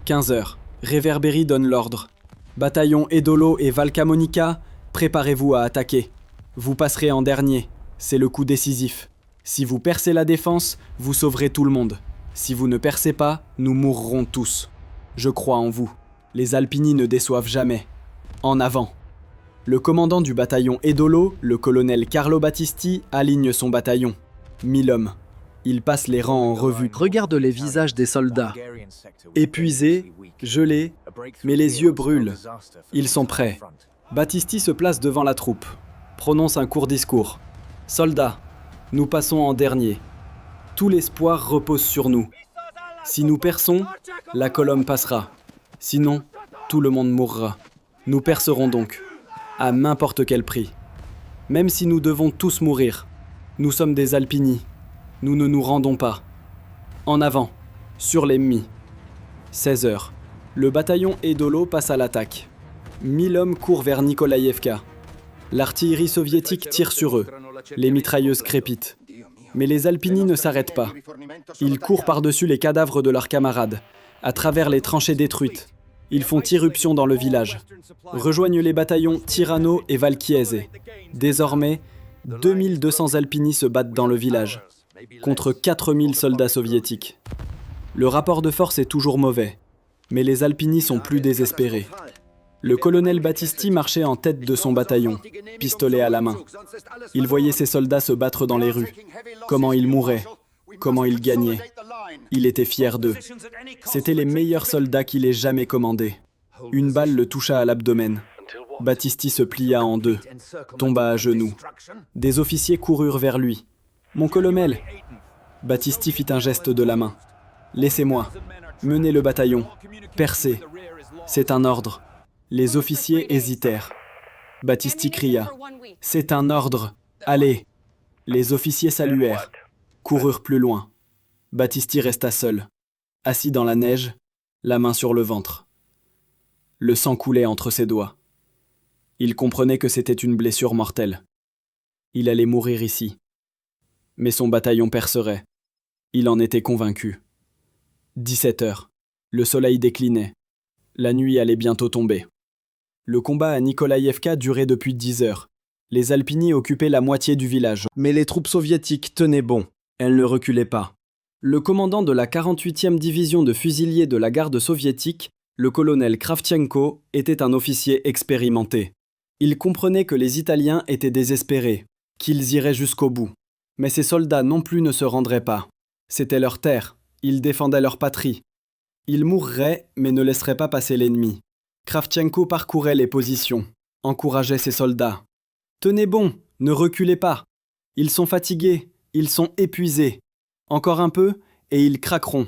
15h. Reverberi donne l'ordre. Bataillon Edolo et Valcamonica, préparez-vous à attaquer. Vous passerez en dernier. C'est le coup décisif. Si vous percez la défense, vous sauverez tout le monde. Si vous ne percez pas, nous mourrons tous. Je crois en vous. Les Alpini ne déçoivent jamais. En avant. Le commandant du bataillon Edolo, le colonel Carlo Battisti, aligne son bataillon. 1000 hommes. Il passe les rangs en revue. Regarde les visages des soldats. Épuisés, gelés, mais les yeux brûlent. Ils sont prêts. Battisti se place devant la troupe. Prononce un court discours. « Soldats, nous passons en dernier. Tout l'espoir repose sur nous. Si nous perçons, la colonne passera. Sinon, tout le monde mourra. Nous percerons donc. À n'importe quel prix. Même si nous devons tous mourir. Nous sommes des Alpini. Nous ne nous rendons pas. En avant, sur l'ennemi. 16h. Le bataillon Edolo passe à l'attaque. 1000 hommes courent vers Nikolaïevka. L'artillerie soviétique tire sur eux. Les mitrailleuses crépitent. Mais les Alpini ne s'arrêtent pas. Ils courent par-dessus les cadavres de leurs camarades, à travers les tranchées détruites. Ils font irruption dans le village. Rejoignent les bataillons Tirano et Valkiese. Désormais, 2200 Alpini se battent dans le village, contre 4000 soldats soviétiques. Le rapport de force est toujours mauvais, mais les Alpini sont plus désespérés. Le colonel Battisti marchait en tête de son bataillon, pistolet à la main. Il voyait ses soldats se battre dans les rues. Comment ils mouraient, comment ils gagnaient. Il était fier d'eux. C'étaient les meilleurs soldats qu'il ait jamais commandés. Une balle le toucha à l'abdomen. Battisti se plia en deux, tomba à genoux. Des officiers coururent vers lui. « Mon colonel !» Battisti fit un geste de la main. « Laissez-moi. Menez le bataillon. Percez. C'est un ordre. » Les officiers hésitèrent. Battisti cria. « C'est un ordre. Allez !» Les officiers saluèrent, coururent plus loin. Battisti resta seul, assis dans la neige, la main sur le ventre. Le sang coulait entre ses doigts. Il comprenait que c'était une blessure mortelle. Il allait mourir ici. Mais son bataillon percerait. Il en était convaincu. 17h. Le soleil déclinait. La nuit allait bientôt tomber. Le combat à Nikolaïevka durait depuis 10 heures. Les Alpini occupaient la moitié du village. Mais les troupes soviétiques tenaient bon. Elles ne reculaient pas. Le commandant de la 48e division de fusiliers de la garde soviétique, le colonel Kravchenko, était un officier expérimenté. Il comprenait que les Italiens étaient désespérés, qu'ils iraient jusqu'au bout. Mais ces soldats non plus ne se rendraient pas. C'était leur terre, ils défendaient leur patrie. Ils mourraient, mais ne laisseraient pas passer l'ennemi. Kravtchenko parcourait les positions, encourageait ses soldats. « Tenez bon, ne reculez pas. Ils sont fatigués, ils sont épuisés. Encore un peu, et ils craqueront. »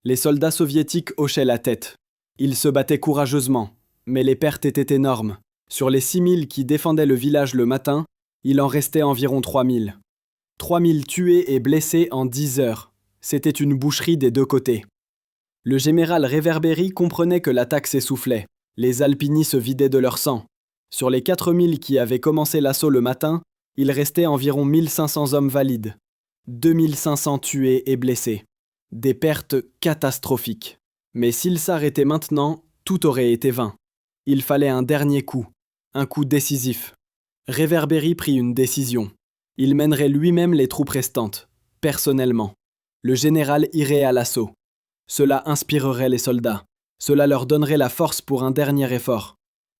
Les soldats soviétiques hochaient la tête. Ils se battaient courageusement, mais les pertes étaient énormes. Sur les 6000 qui défendaient le village le matin, il en restait environ 3000. 3000 tués et blessés en 10 heures. C'était une boucherie des deux côtés. Le général Reverberi comprenait que l'attaque s'essoufflait. Les Alpini se vidaient de leur sang. Sur les 4000 qui avaient commencé l'assaut le matin, il restait environ 1500 hommes valides. 2500 tués et blessés. Des pertes catastrophiques. Mais s'il s'arrêtait maintenant, tout aurait été vain. Il fallait un dernier coup, un coup décisif. Reverberi prit une décision. Il mènerait lui-même les troupes restantes, personnellement. Le général irait à l'assaut. Cela inspirerait les soldats. Cela leur donnerait la force pour un dernier effort.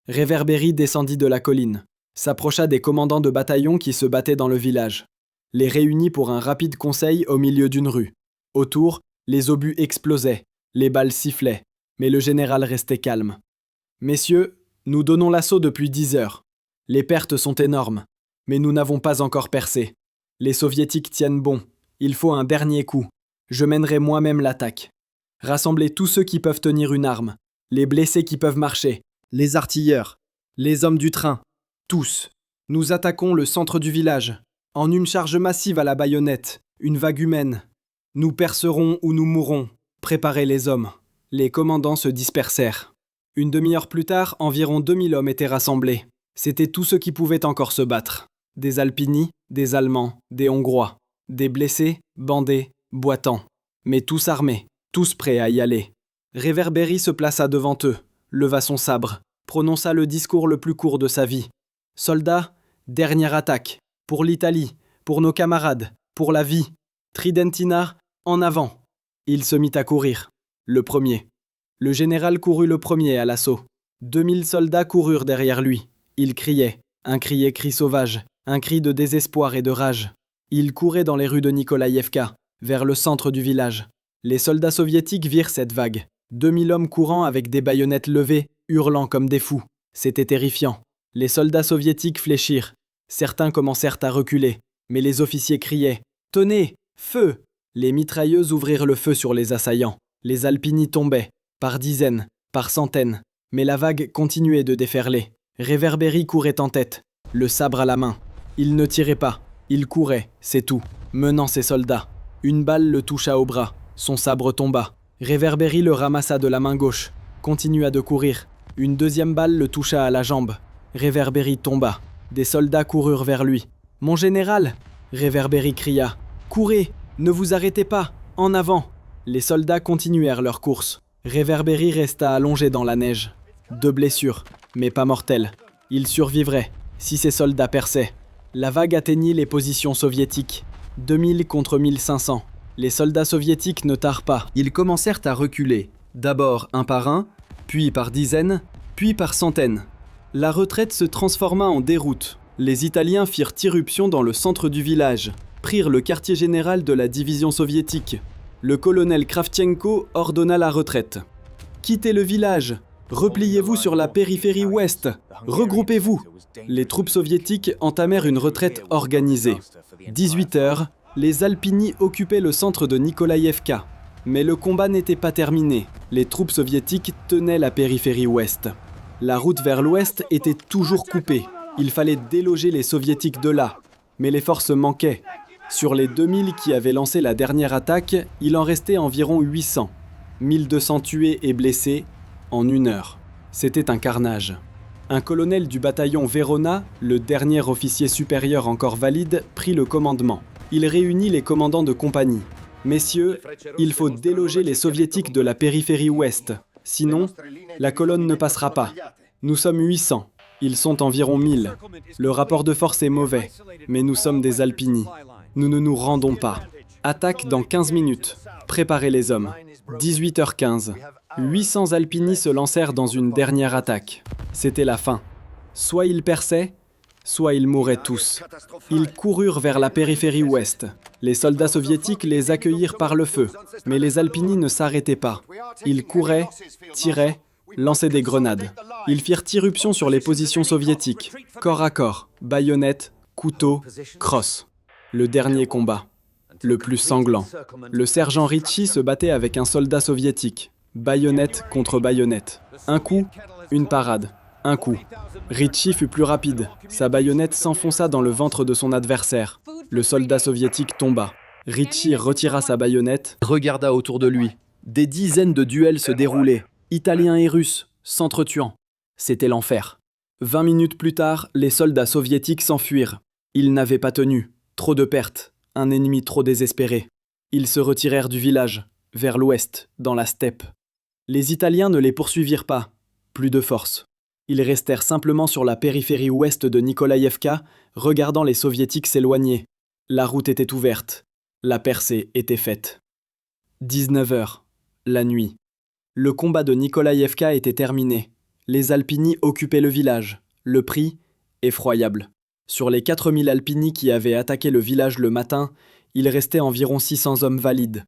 Reverberi descendit de la colline, s'approcha des commandants de bataillon qui se battaient dans le village, les réunit pour un rapide conseil au milieu d'une rue. Autour, les obus explosaient, les balles sifflaient, mais le général restait calme. « Messieurs, nous donnons l'assaut depuis 10 heures. Les pertes sont énormes, mais nous n'avons pas encore percé. Les soviétiques tiennent bon, il faut un dernier coup. Je mènerai moi-même l'attaque. Rassemblez tous ceux qui peuvent tenir une arme, les blessés qui peuvent marcher, les artilleurs, les hommes du train, tous. Nous attaquons le centre du village, en une charge massive à la baïonnette, une vague humaine. Nous percerons ou nous mourrons. Préparez les hommes. » Les commandants se dispersèrent. Une demi-heure plus tard, environ 2000 hommes étaient rassemblés. C'étaient tous ceux qui pouvaient encore se battre. Des Alpini, des Allemands, des Hongrois. Des blessés, bandés, boitants. Mais tous armés, tous prêts à y aller. Reverberi se plaça devant eux, leva son sabre, prononça le discours le plus court de sa vie. « Soldats, dernière attaque. Pour l'Italie, pour nos camarades, pour la vie. Tridentina, en avant !» Il se mit à courir. Le premier. Le général courut le premier à l'assaut. 2000 soldats coururent derrière lui. Il criait. Un cri sauvage, un cri de désespoir et de rage. Il courait dans les rues de Nikolaïevka, vers le centre du village. Les soldats soviétiques virent cette vague. 2000 hommes courant avec des baïonnettes levées, hurlant comme des fous. C'était terrifiant. Les soldats soviétiques fléchirent. Certains commencèrent à reculer, mais les officiers criaient « Tenez, feu !» Les mitrailleuses ouvrirent le feu sur les assaillants. Les Alpini tombaient, par dizaines, par centaines. Mais la vague continuait de déferler. Reverberi courait en tête, le sabre à la main. Il ne tirait pas, il courait, c'est tout, menant ses soldats. Une balle le toucha au bras, son sabre tomba. Reverberi le ramassa de la main gauche, continua de courir. Une deuxième balle le toucha à la jambe. Reverberi tomba. Des soldats coururent vers lui. « Mon général !» Reverberi cria. « Courez, ne vous arrêtez pas, en avant !» Les soldats continuèrent leur course. Reverberi resta allongé dans la neige. 2 blessures, mais pas mortelles. Il survivrait, si ses soldats perçaient. La vague atteignit les positions soviétiques. 2000 contre 1500. Les soldats soviétiques ne tarent pas. Ils commencèrent à reculer, d'abord un par un, puis par dizaines, puis par centaines. La retraite se transforma en déroute. Les Italiens firent irruption dans le centre du village, prirent le quartier général de la division soviétique. Le colonel Kravtchenko ordonna la retraite. « Quittez le village, repliez-vous sur la périphérie ouest, regroupez-vous !» Les troupes soviétiques entamèrent une retraite organisée. 18 heures, les Alpini occupaient le centre de Nikolaïevka. Mais le combat n'était pas terminé. Les troupes soviétiques tenaient la périphérie ouest. La route vers l'ouest était toujours coupée. Il fallait déloger les soviétiques de là. Mais les forces manquaient. Sur les 2000 qui avaient lancé la dernière attaque, il en restait environ 800. 1200 tués et blessés en 1 heure. C'était un carnage. Un colonel du bataillon Verona, le dernier officier supérieur encore valide, prit le commandement. Il réunit les commandants de compagnie. « Messieurs, il faut déloger les soviétiques de la périphérie ouest. Sinon, la colonne ne passera pas. Nous sommes 800. Ils sont environ 1000. Le rapport de force est mauvais, mais nous sommes des Alpini. Nous ne nous rendons pas. Attaque dans 15 minutes. Préparez les hommes. » 18h15. 800 Alpini se lancèrent dans une dernière attaque. C'était la fin. Soit ils perçaient, soit ils mouraient tous. Ils coururent vers la périphérie ouest. Les soldats soviétiques les accueillirent par le feu, mais les Alpini ne s'arrêtaient pas. Ils couraient, tiraient, lançaient des grenades. Ils firent irruption sur les positions soviétiques, corps à corps, baïonnettes, couteaux, crosses. Le dernier combat, le plus sanglant. Le sergent Ritchie se battait avec un soldat soviétique, baïonnette contre baïonnette. Un coup, une parade. Un coup. Ritchie fut plus rapide. Sa baïonnette s'enfonça dans le ventre de son adversaire. Le soldat soviétique tomba. Ritchie retira sa baïonnette, regarda autour de lui. Des dizaines de duels se déroulaient, Italiens et Russes, s'entretuant. C'était l'enfer. 20 minutes plus tard, les soldats soviétiques s'enfuirent. Ils n'avaient pas tenu. Trop de pertes. Un ennemi trop désespéré. Ils se retirèrent du village, vers l'ouest, dans la steppe. Les Italiens ne les poursuivirent pas. Plus de force. Ils restèrent simplement sur la périphérie ouest de Nikolaïevka, regardant les soviétiques s'éloigner. La route était ouverte. La percée était faite. 19h. La nuit. Le combat de Nikolaïevka était terminé. Les Alpini occupaient le village. Le prix, effroyable. Sur les 4000 Alpini qui avaient attaqué le village le matin, il restait environ 600 hommes valides.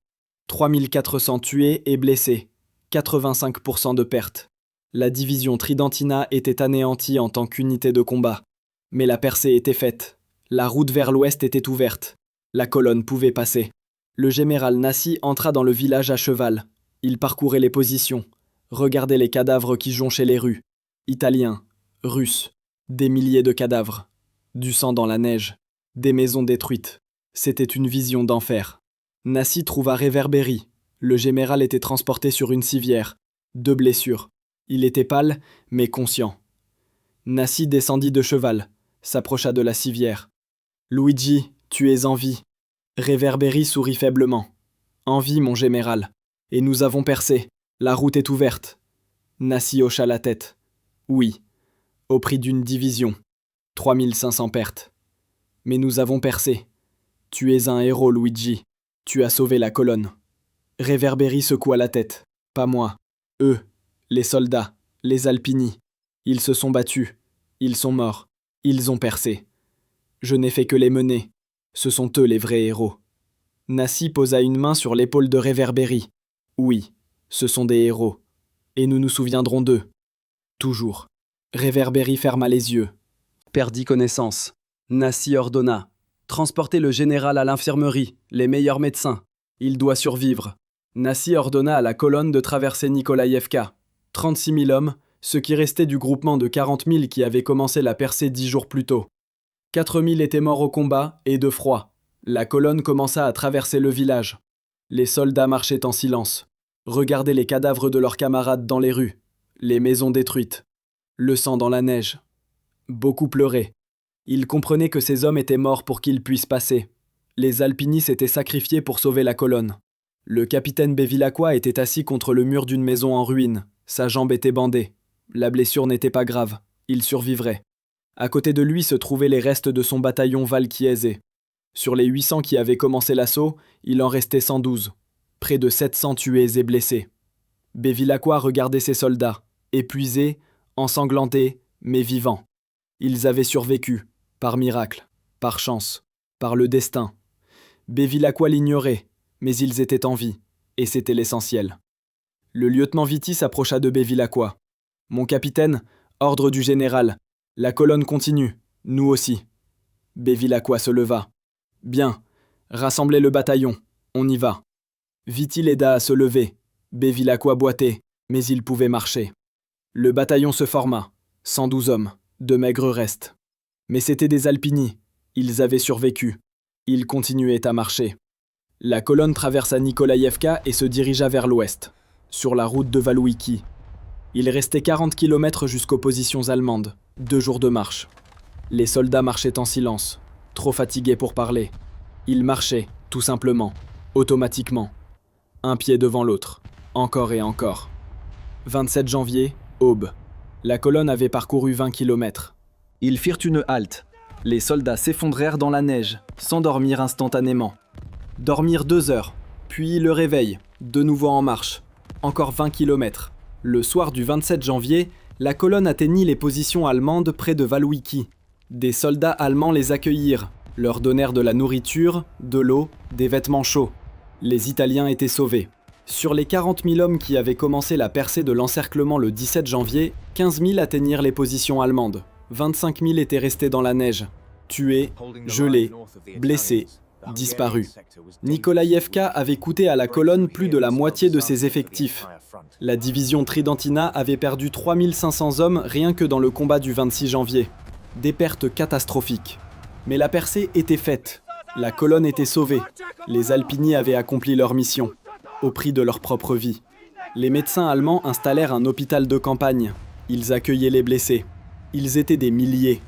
3400 tués et blessés. 85% de pertes. La division Tridentina était anéantie en tant qu'unité de combat. Mais la percée était faite. La route vers l'ouest était ouverte. La colonne pouvait passer. Le général Nassy entra dans le village à cheval. Il parcourait les positions, regardait les cadavres qui jonchaient les rues. Italiens, Russes, des milliers de cadavres. Du sang dans la neige, des maisons détruites. C'était une vision d'enfer. Nassy trouva Réverbéry. Le général était transporté sur une civière. 2 blessures. Il était pâle, mais conscient. Nassy descendit de cheval, s'approcha de la civière. « Luigi, tu es en vie. » Réverbéry sourit faiblement. « En vie, mon général. Et nous avons percé. La route est ouverte. » Nassy hocha la tête. « Oui. Au prix d'une division. 3500 pertes. Mais nous avons percé. Tu es un héros, Luigi. Tu as sauvé la colonne. » Réverbéry secoua la tête. « Pas moi. Eux. Les soldats, les Alpini. Ils se sont battus. Ils sont morts. Ils ont percé. Je n'ai fait que les mener. Ce sont eux les vrais héros. » Nassy posa une main sur l'épaule de Réverbéry. « Oui, ce sont des héros. Et nous nous souviendrons d'eux. Toujours. » Réverbéry ferma les yeux. Perdit connaissance. Nassy ordonna. « Transportez le général à l'infirmerie, les meilleurs médecins. Il doit survivre. » Nassy ordonna à la colonne de traverser Nikolaïevka. 36 000 hommes, ce qui restait du groupement de 40 000 qui avait commencé la percée 10 jours plus tôt. 4 000 étaient morts au combat et de froid. La colonne commença à traverser le village. Les soldats marchaient en silence, regardaient les cadavres de leurs camarades dans les rues, les maisons détruites, le sang dans la neige. Beaucoup pleuraient. Ils comprenaient que ces hommes étaient morts pour qu'ils puissent passer. Les Alpini s'étaient sacrifiés pour sauver la colonne. Le capitaine Bevilacqua était assis contre le mur d'une maison en ruine. Sa jambe était bandée. La blessure n'était pas grave. Il survivrait. À côté de lui se trouvaient les restes de son bataillon Valchiese. Sur les 800 qui avaient commencé l'assaut, il en restait 112. Près de 700 tués et blessés. Bevilacqua regardait ses soldats, épuisés, ensanglantés, mais vivants. Ils avaient survécu, par miracle, par chance, par le destin. Bevilacqua l'ignorait, mais ils étaient en vie, et c'était l'essentiel. Le lieutenant Vitti s'approcha de Bevilacqua. « Mon capitaine, ordre du général. La colonne continue, nous aussi. » Bevilacqua se leva. « Bien, rassemblez le bataillon, on y va. » Vitti l'aida à se lever. Bevilacqua boitait, mais il pouvait marcher. Le bataillon se forma, 112 hommes, de maigres restes. Mais c'étaient des Alpini, ils avaient survécu. Ils continuaient à marcher. La colonne traversa Nikolaïevka et se dirigea vers l'ouest, sur la route de Valouiki. Il restait 40 km jusqu'aux positions allemandes, 2 jours de marche. Les soldats marchaient en silence, trop fatigués pour parler. Ils marchaient, tout simplement, automatiquement. Un pied devant l'autre, encore et encore. 27 janvier, aube. La colonne avait parcouru 20 km. Ils firent une halte. Les soldats s'effondrèrent dans la neige, s'endormirent instantanément. Dormirent 2 heures, puis le réveil, de nouveau en marche. Encore 20 km. Le soir du 27 janvier, La colonne atteignit les positions allemandes près de Walwiki. Des soldats allemands les accueillirent, leur donnèrent de la nourriture, de l'eau, des vêtements chauds. Les Italiens étaient sauvés. Sur les 40 000 hommes qui avaient commencé la percée de l'encerclement le 17 janvier, 15 000 atteignirent les positions allemandes. 25 000 étaient restés dans la neige, tués, gelés, blessés, disparus. Nikolaïevka avait coûté à la colonne plus de la moitié de ses effectifs. La division Tridentina avait perdu 3 500 hommes rien que dans le combat du 26 janvier. Des pertes catastrophiques. Mais la percée était faite. La colonne était sauvée. Les Alpini avaient accompli leur mission, au prix de leur propre vie. Les médecins allemands installèrent un hôpital de campagne. Ils accueillaient les blessés. Ils étaient des milliers.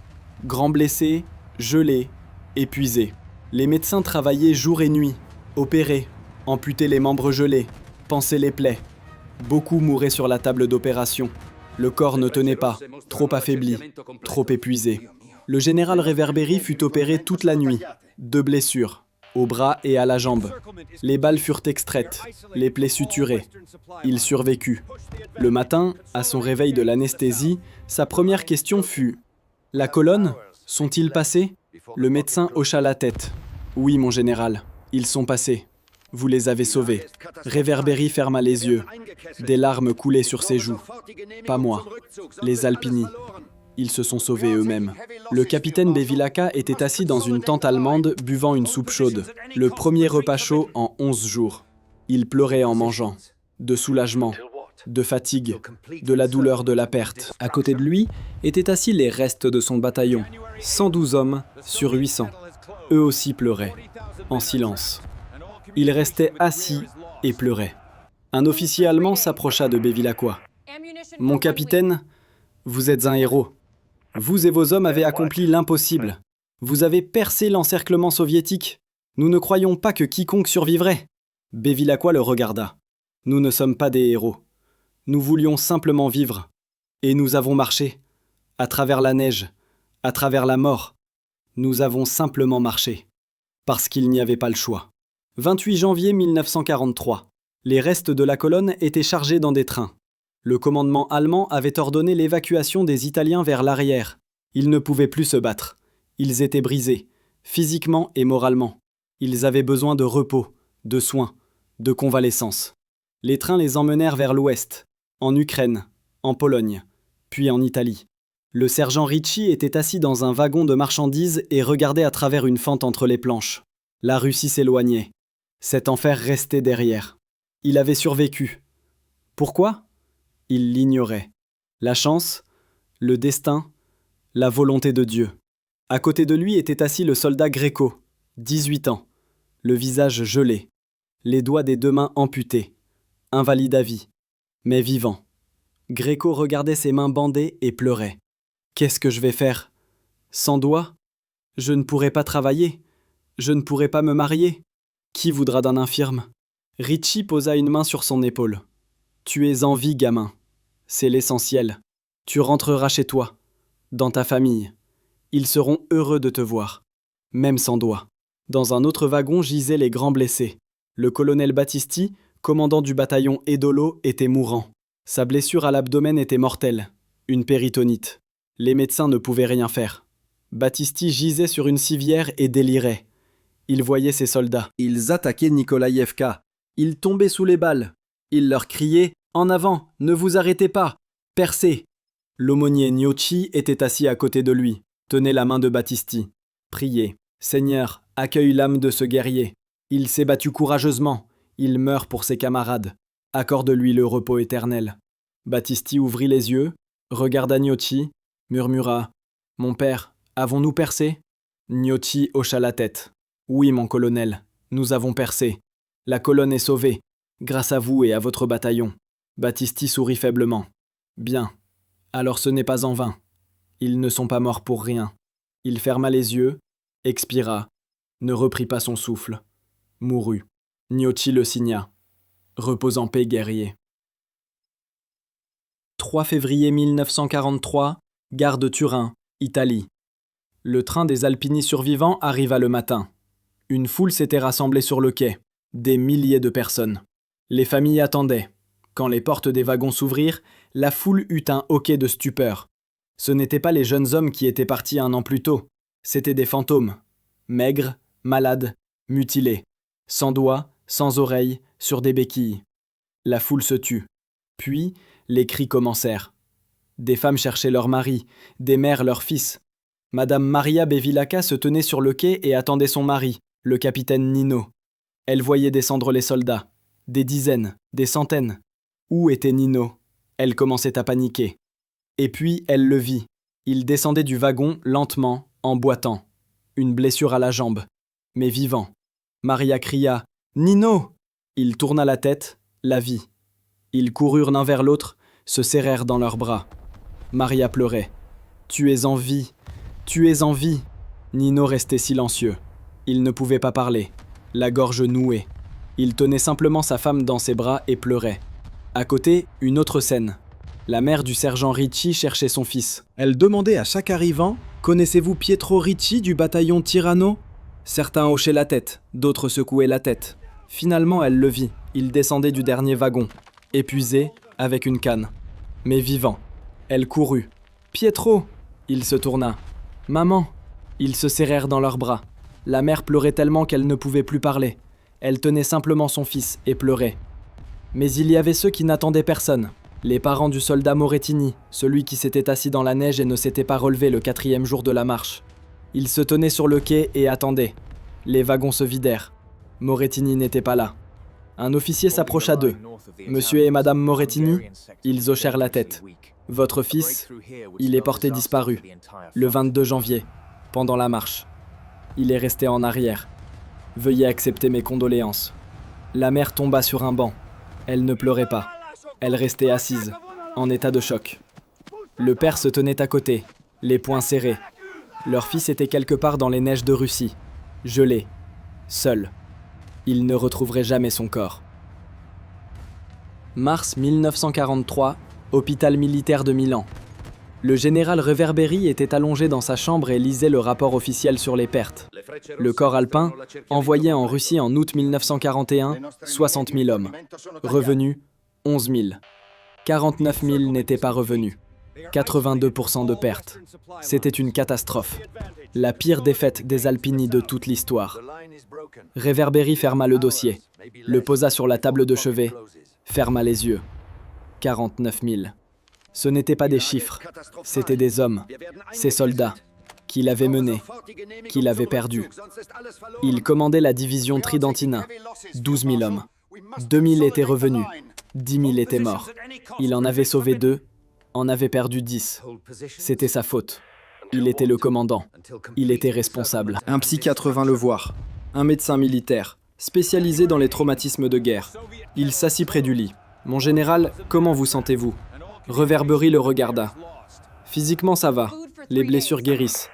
Grands blessés, gelés, épuisés. Les médecins travaillaient jour et nuit, opéraient, amputaient les membres gelés, pansaient les plaies. Beaucoup mouraient sur la table d'opération. Le corps ne tenait pas, trop affaibli, trop épuisé. Le général Reverberi fut opéré toute la nuit, 2 blessures, au bras et à la jambe. Les balles furent extraites, les plaies suturées. Il survécut. Le matin, à son réveil de l'anesthésie, sa première question fut « La colonne ? Sont-ils passés ?» Le médecin hocha la tête. « Oui, mon général, ils sont passés. Vous les avez sauvés. » Reverberi ferma les yeux. Des larmes coulaient sur ses joues. Pas moi. Les Alpini. Ils se sont sauvés eux-mêmes. Le capitaine Bevilacqua était assis dans une tente allemande, buvant une soupe chaude. Le premier repas chaud en 11 jours. Il pleurait en mangeant. De soulagement, de fatigue, de la douleur de la perte. À côté de lui étaient assis les restes de son bataillon. 112 hommes sur 800. Eux aussi pleuraient, en silence. Ils restaient assis et pleuraient. Un officier allemand s'approcha de Bevilacqua. « Mon capitaine, vous êtes un héros. Vous et vos hommes avez accompli l'impossible. Vous avez percé l'encerclement soviétique. Nous ne croyions pas que quiconque survivrait. » Bevilacqua le regarda. « Nous ne sommes pas des héros. Nous voulions simplement vivre. Et nous avons marché. À travers la neige, à travers la mort. Nous avons simplement marché. Parce qu'il n'y avait pas le choix. » 28 janvier 1943. Les restes de la colonne étaient chargés dans des trains. Le commandement allemand avait ordonné l'évacuation des Italiens vers l'arrière. Ils ne pouvaient plus se battre. Ils étaient brisés, physiquement et moralement. Ils avaient besoin de repos, de soins, de convalescence. Les trains les emmenèrent vers l'ouest, en Ukraine, en Pologne, puis en Italie. Le sergent Ricci était assis dans un wagon de marchandises et regardait à travers une fente entre les planches. La Russie s'éloignait. Cet enfer restait derrière. Il avait survécu. Pourquoi ? Il l'ignorait. La chance, le destin, la volonté de Dieu. À côté de lui était assis le soldat Gréco, 18 ans, le visage gelé, les doigts des 2 mains amputés, invalide à vie, mais vivant. Gréco regardait ses mains bandées et pleurait. « Qu'est-ce que je vais faire ? Sans doigts ? Je ne pourrai pas travailler. Je ne pourrai pas me marier. Qui voudra d'un infirme ?» Ricci posa une main sur son épaule. « Tu es en vie, gamin. C'est l'essentiel. Tu rentreras chez toi, dans ta famille. Ils seront heureux de te voir, même sans doigts. » Dans un autre wagon gisaient les grands blessés. Le colonel Battisti, commandant du bataillon Edolo, était mourant. Sa blessure à l'abdomen était mortelle, une péritonite. Les médecins ne pouvaient rien faire. Battisti gisait sur une civière et délirait. Il voyait ses soldats. Ils attaquaient Nikolaïevka. Ils tombaient sous les balles. Il leur criait « En avant, ne vous arrêtez pas, percez !» L'aumônier Gnocchi était assis à côté de lui, tenait la main de Battisti. Priait « Seigneur, accueille l'âme de ce guerrier. Il s'est battu courageusement. Il meurt pour ses camarades. Accorde-lui le repos éternel. » Battisti ouvrit les yeux, regarda Gnocchi, murmura « Mon père, avons-nous percé ?» Gnocchi hocha la tête. « Oui, mon colonel, nous avons percé. La colonne est sauvée, grâce à vous et à votre bataillon. » Battisti sourit faiblement. « Bien, alors ce n'est pas en vain. Ils ne sont pas morts pour rien. » Il ferma les yeux, expira, ne reprit pas son souffle, mourut. Gnocchi le signa. « Repose en paix, guerrier. » 3 février 1943, gare de Turin, Italie. Le train des Alpini survivants arriva le matin. Une foule s'était rassemblée sur le quai, des milliers de personnes. Les familles attendaient. Quand les portes des wagons s'ouvrirent, la foule eut un hoquet de stupeur. Ce n'étaient pas les jeunes hommes qui étaient partis un an plus tôt, c'étaient des fantômes, maigres, malades, mutilés, sans doigts, sans oreilles, sur des béquilles. La foule se tut. Puis, les cris commencèrent. Des femmes cherchaient leurs maris, des mères leurs fils. Madame Maria Bevilacqua se tenait sur le quai et attendait son mari, le capitaine Nino. Elle voyait descendre les soldats. Des dizaines, des centaines. Où était Nino? Elle commençait à paniquer. Et puis, elle le vit. Il descendait du wagon lentement, en boitant. Une blessure à la jambe, mais vivant. Maria cria « Nino !» Il tourna la tête, la vit. Ils coururent l'un vers l'autre, se serrèrent dans leurs bras. Maria pleurait. « Tu es en vie, tu es en vie !» Nino restait silencieux. Il ne pouvait pas parler, la gorge nouée. Il tenait simplement sa femme dans ses bras et pleurait. À côté, une autre scène. La mère du sergent Ricci cherchait son fils. Elle demandait à chaque arrivant « Connaissez-vous Pietro Ricci du bataillon Tirano ?» Certains hochaient la tête, d'autres secouaient la tête. Finalement, elle le vit. Il descendait du dernier wagon, épuisé, avec une canne. Mais vivant. Elle courut. « Pietro !» Il se tourna. « Maman !» Ils se serrèrent dans leurs bras. La mère pleurait tellement qu'elle ne pouvait plus parler. Elle tenait simplement son fils et pleurait. Mais il y avait ceux qui n'attendaient personne. Les parents du soldat Morettini, celui qui s'était assis dans la neige et ne s'était pas relevé le 4e jour de la marche. Ils se tenaient sur le quai et attendaient. Les wagons se vidèrent. Morettini n'était pas là. Un officier s'approcha d'eux. « Monsieur et Madame Morettini ?» Ils hochèrent la tête. « Votre fils, il est porté disparu, le 22 janvier, pendant la marche. Il est resté en arrière. Veuillez accepter mes condoléances. » La mère tomba sur un banc. Elle ne pleurait pas. Elle restait assise, en état de choc. Le père se tenait à côté, les poings serrés. Leur fils était quelque part dans les neiges de Russie, gelé, seul. Il ne retrouverait jamais son corps. Mars 1943, hôpital militaire de Milan. Le général Reverberi était allongé dans sa chambre et lisait le rapport officiel sur les pertes. Le corps alpin, envoyé en Russie en août 1941, 60 000 hommes. Revenus, 11 000. 49 000 n'étaient pas revenus. 82% de pertes. C'était une catastrophe. La pire défaite des Alpini de toute l'histoire. Reverberi ferma le dossier, le posa sur la table de chevet, ferma les yeux. 49 000. Ce n'étaient pas des chiffres, c'étaient des hommes, ces soldats, qu'il avait menés, qu'il avait perdus. Il commandait la division Tridentina, 12 000 hommes. 2 000 étaient revenus, 10 000 étaient morts. Il en avait sauvé 2, en avait perdu 10. C'était sa faute. Il était le commandant. Il était responsable. Un psychiatre vint le voir. Un médecin militaire, spécialisé dans les traumatismes de guerre. Il s'assit près du lit. « Mon général, comment vous sentez-vous » Reverberi le regarda. « Physiquement, ça va. Les blessures guérissent.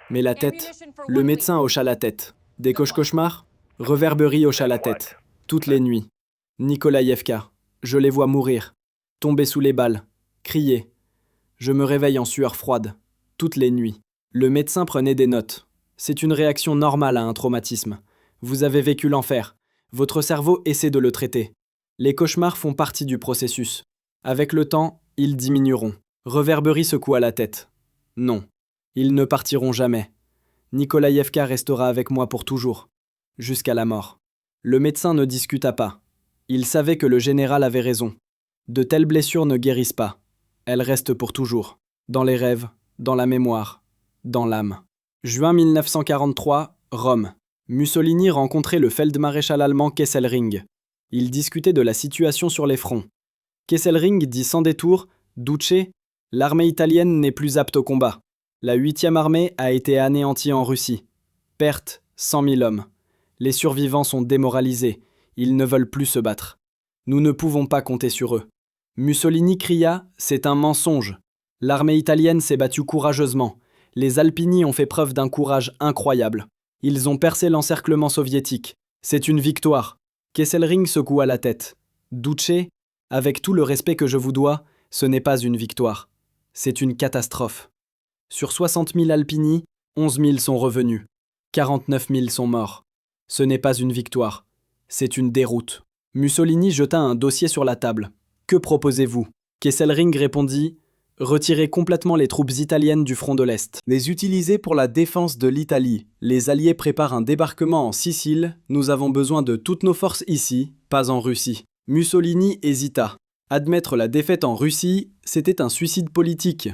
Mais la tête ?» Le médecin hocha la tête. « Des cauchemars ?» Reverberi hocha la tête. « Toutes les nuits. Nikolaïevka. Je les vois mourir. Tomber sous les balles. Crier. Je me réveille en sueur froide. Toutes les nuits. » Le médecin prenait des notes. « C'est une réaction normale à un traumatisme. Vous avez vécu l'enfer. Votre cerveau essaie de le traiter. Les cauchemars font partie du processus. Avec le temps, ils diminueront. » Reverberi secoua la tête. « Non. Ils ne partiront jamais. Nikolaïevka restera avec moi pour toujours. Jusqu'à la mort. » Le médecin ne discuta pas. Il savait que le général avait raison. De telles blessures ne guérissent pas. Elles restent pour toujours. Dans les rêves, dans la mémoire, dans l'âme. Juin 1943, Rome. Mussolini rencontrait le feldmaréchal allemand Kesselring. Ils discutaient de la situation sur les fronts. Kesselring dit sans détour « Duce, l'armée italienne n'est plus apte au combat. La 8e armée a été anéantie en Russie. Perte, 100 000 hommes. Les survivants sont démoralisés. Ils ne veulent plus se battre. Nous ne pouvons pas compter sur eux. » Mussolini cria « C'est un mensonge. L'armée italienne s'est battue courageusement. Les Alpini ont fait preuve d'un courage incroyable. Ils ont percé l'encerclement soviétique. C'est une victoire. » Kesselring secoua la tête. « Duce, avec tout le respect que je vous dois, ce n'est pas une victoire. C'est une catastrophe. Sur 60 000 Alpini, 11 000 sont revenus. 49 000 sont morts. Ce n'est pas une victoire. C'est une déroute. » Mussolini jeta un dossier sur la table. Que proposez-vous ? Kesselring répondit « Retirer complètement les troupes italiennes du front de l'Est. Les utiliser pour la défense de l'Italie. Les Alliés préparent un débarquement en Sicile. Nous avons besoin de toutes nos forces ici, pas en Russie. » Mussolini hésita. Admettre la défaite en Russie, c'était un suicide politique.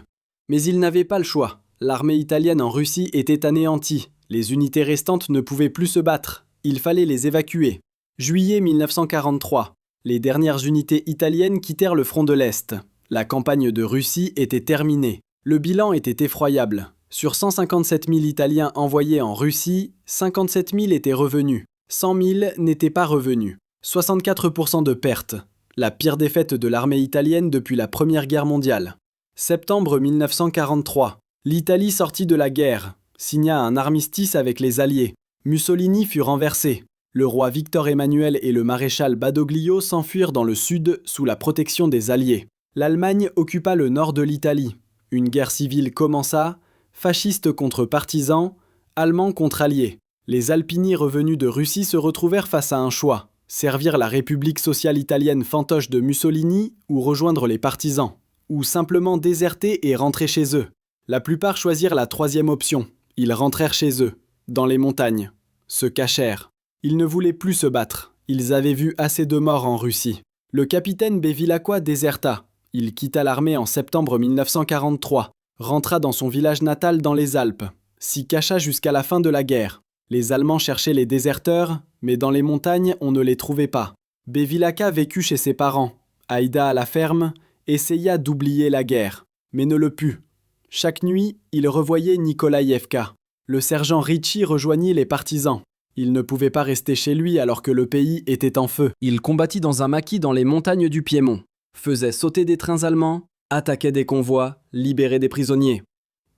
Mais il n'avait pas le choix. L'armée italienne en Russie était anéantie. Les unités restantes ne pouvaient plus se battre. Il fallait les évacuer. Juillet 1943. Les dernières unités italiennes quittèrent le front de l'Est. La campagne de Russie était terminée. Le bilan était effroyable. Sur 157 000 Italiens envoyés en Russie, 57 000 étaient revenus. 100 000 n'étaient pas revenus. 64% de pertes. La pire défaite de l'armée italienne depuis la Première Guerre mondiale. Septembre 1943. L'Italie sortit de la guerre, signa un armistice avec les Alliés. Mussolini fut renversé. Le roi Victor Emmanuel et le maréchal Badoglio s'enfuirent dans le sud sous la protection des Alliés. L'Allemagne occupa le nord de l'Italie. Une guerre civile commença, fascistes contre partisans, Allemands contre Alliés. Les Alpini revenus de Russie se retrouvèrent face à un choix. Servir la République sociale italienne fantoche de Mussolini ou rejoindre les partisans. Ou simplement déserter et rentrer chez eux. La plupart choisirent la troisième option. Ils rentrèrent chez eux, dans les montagnes, se cachèrent. Ils ne voulaient plus se battre. Ils avaient vu assez de morts en Russie. Le capitaine Bevilacqua déserta. Il quitta l'armée en septembre 1943, rentra dans son village natal dans les Alpes, s'y cacha jusqu'à la fin de la guerre. Les Allemands cherchaient les déserteurs, mais dans les montagnes, on ne les trouvait pas. Bevilacqua vécut chez ses parents, aida à la ferme, essaya d'oublier la guerre, mais ne le put. Chaque nuit, il revoyait Nikolaïevka. Le sergent Ricci rejoignit les partisans. Il ne pouvait pas rester chez lui alors que le pays était en feu. Il combattit dans un maquis dans les montagnes du Piémont, faisait sauter des trains allemands, attaquait des convois, libérait des prisonniers.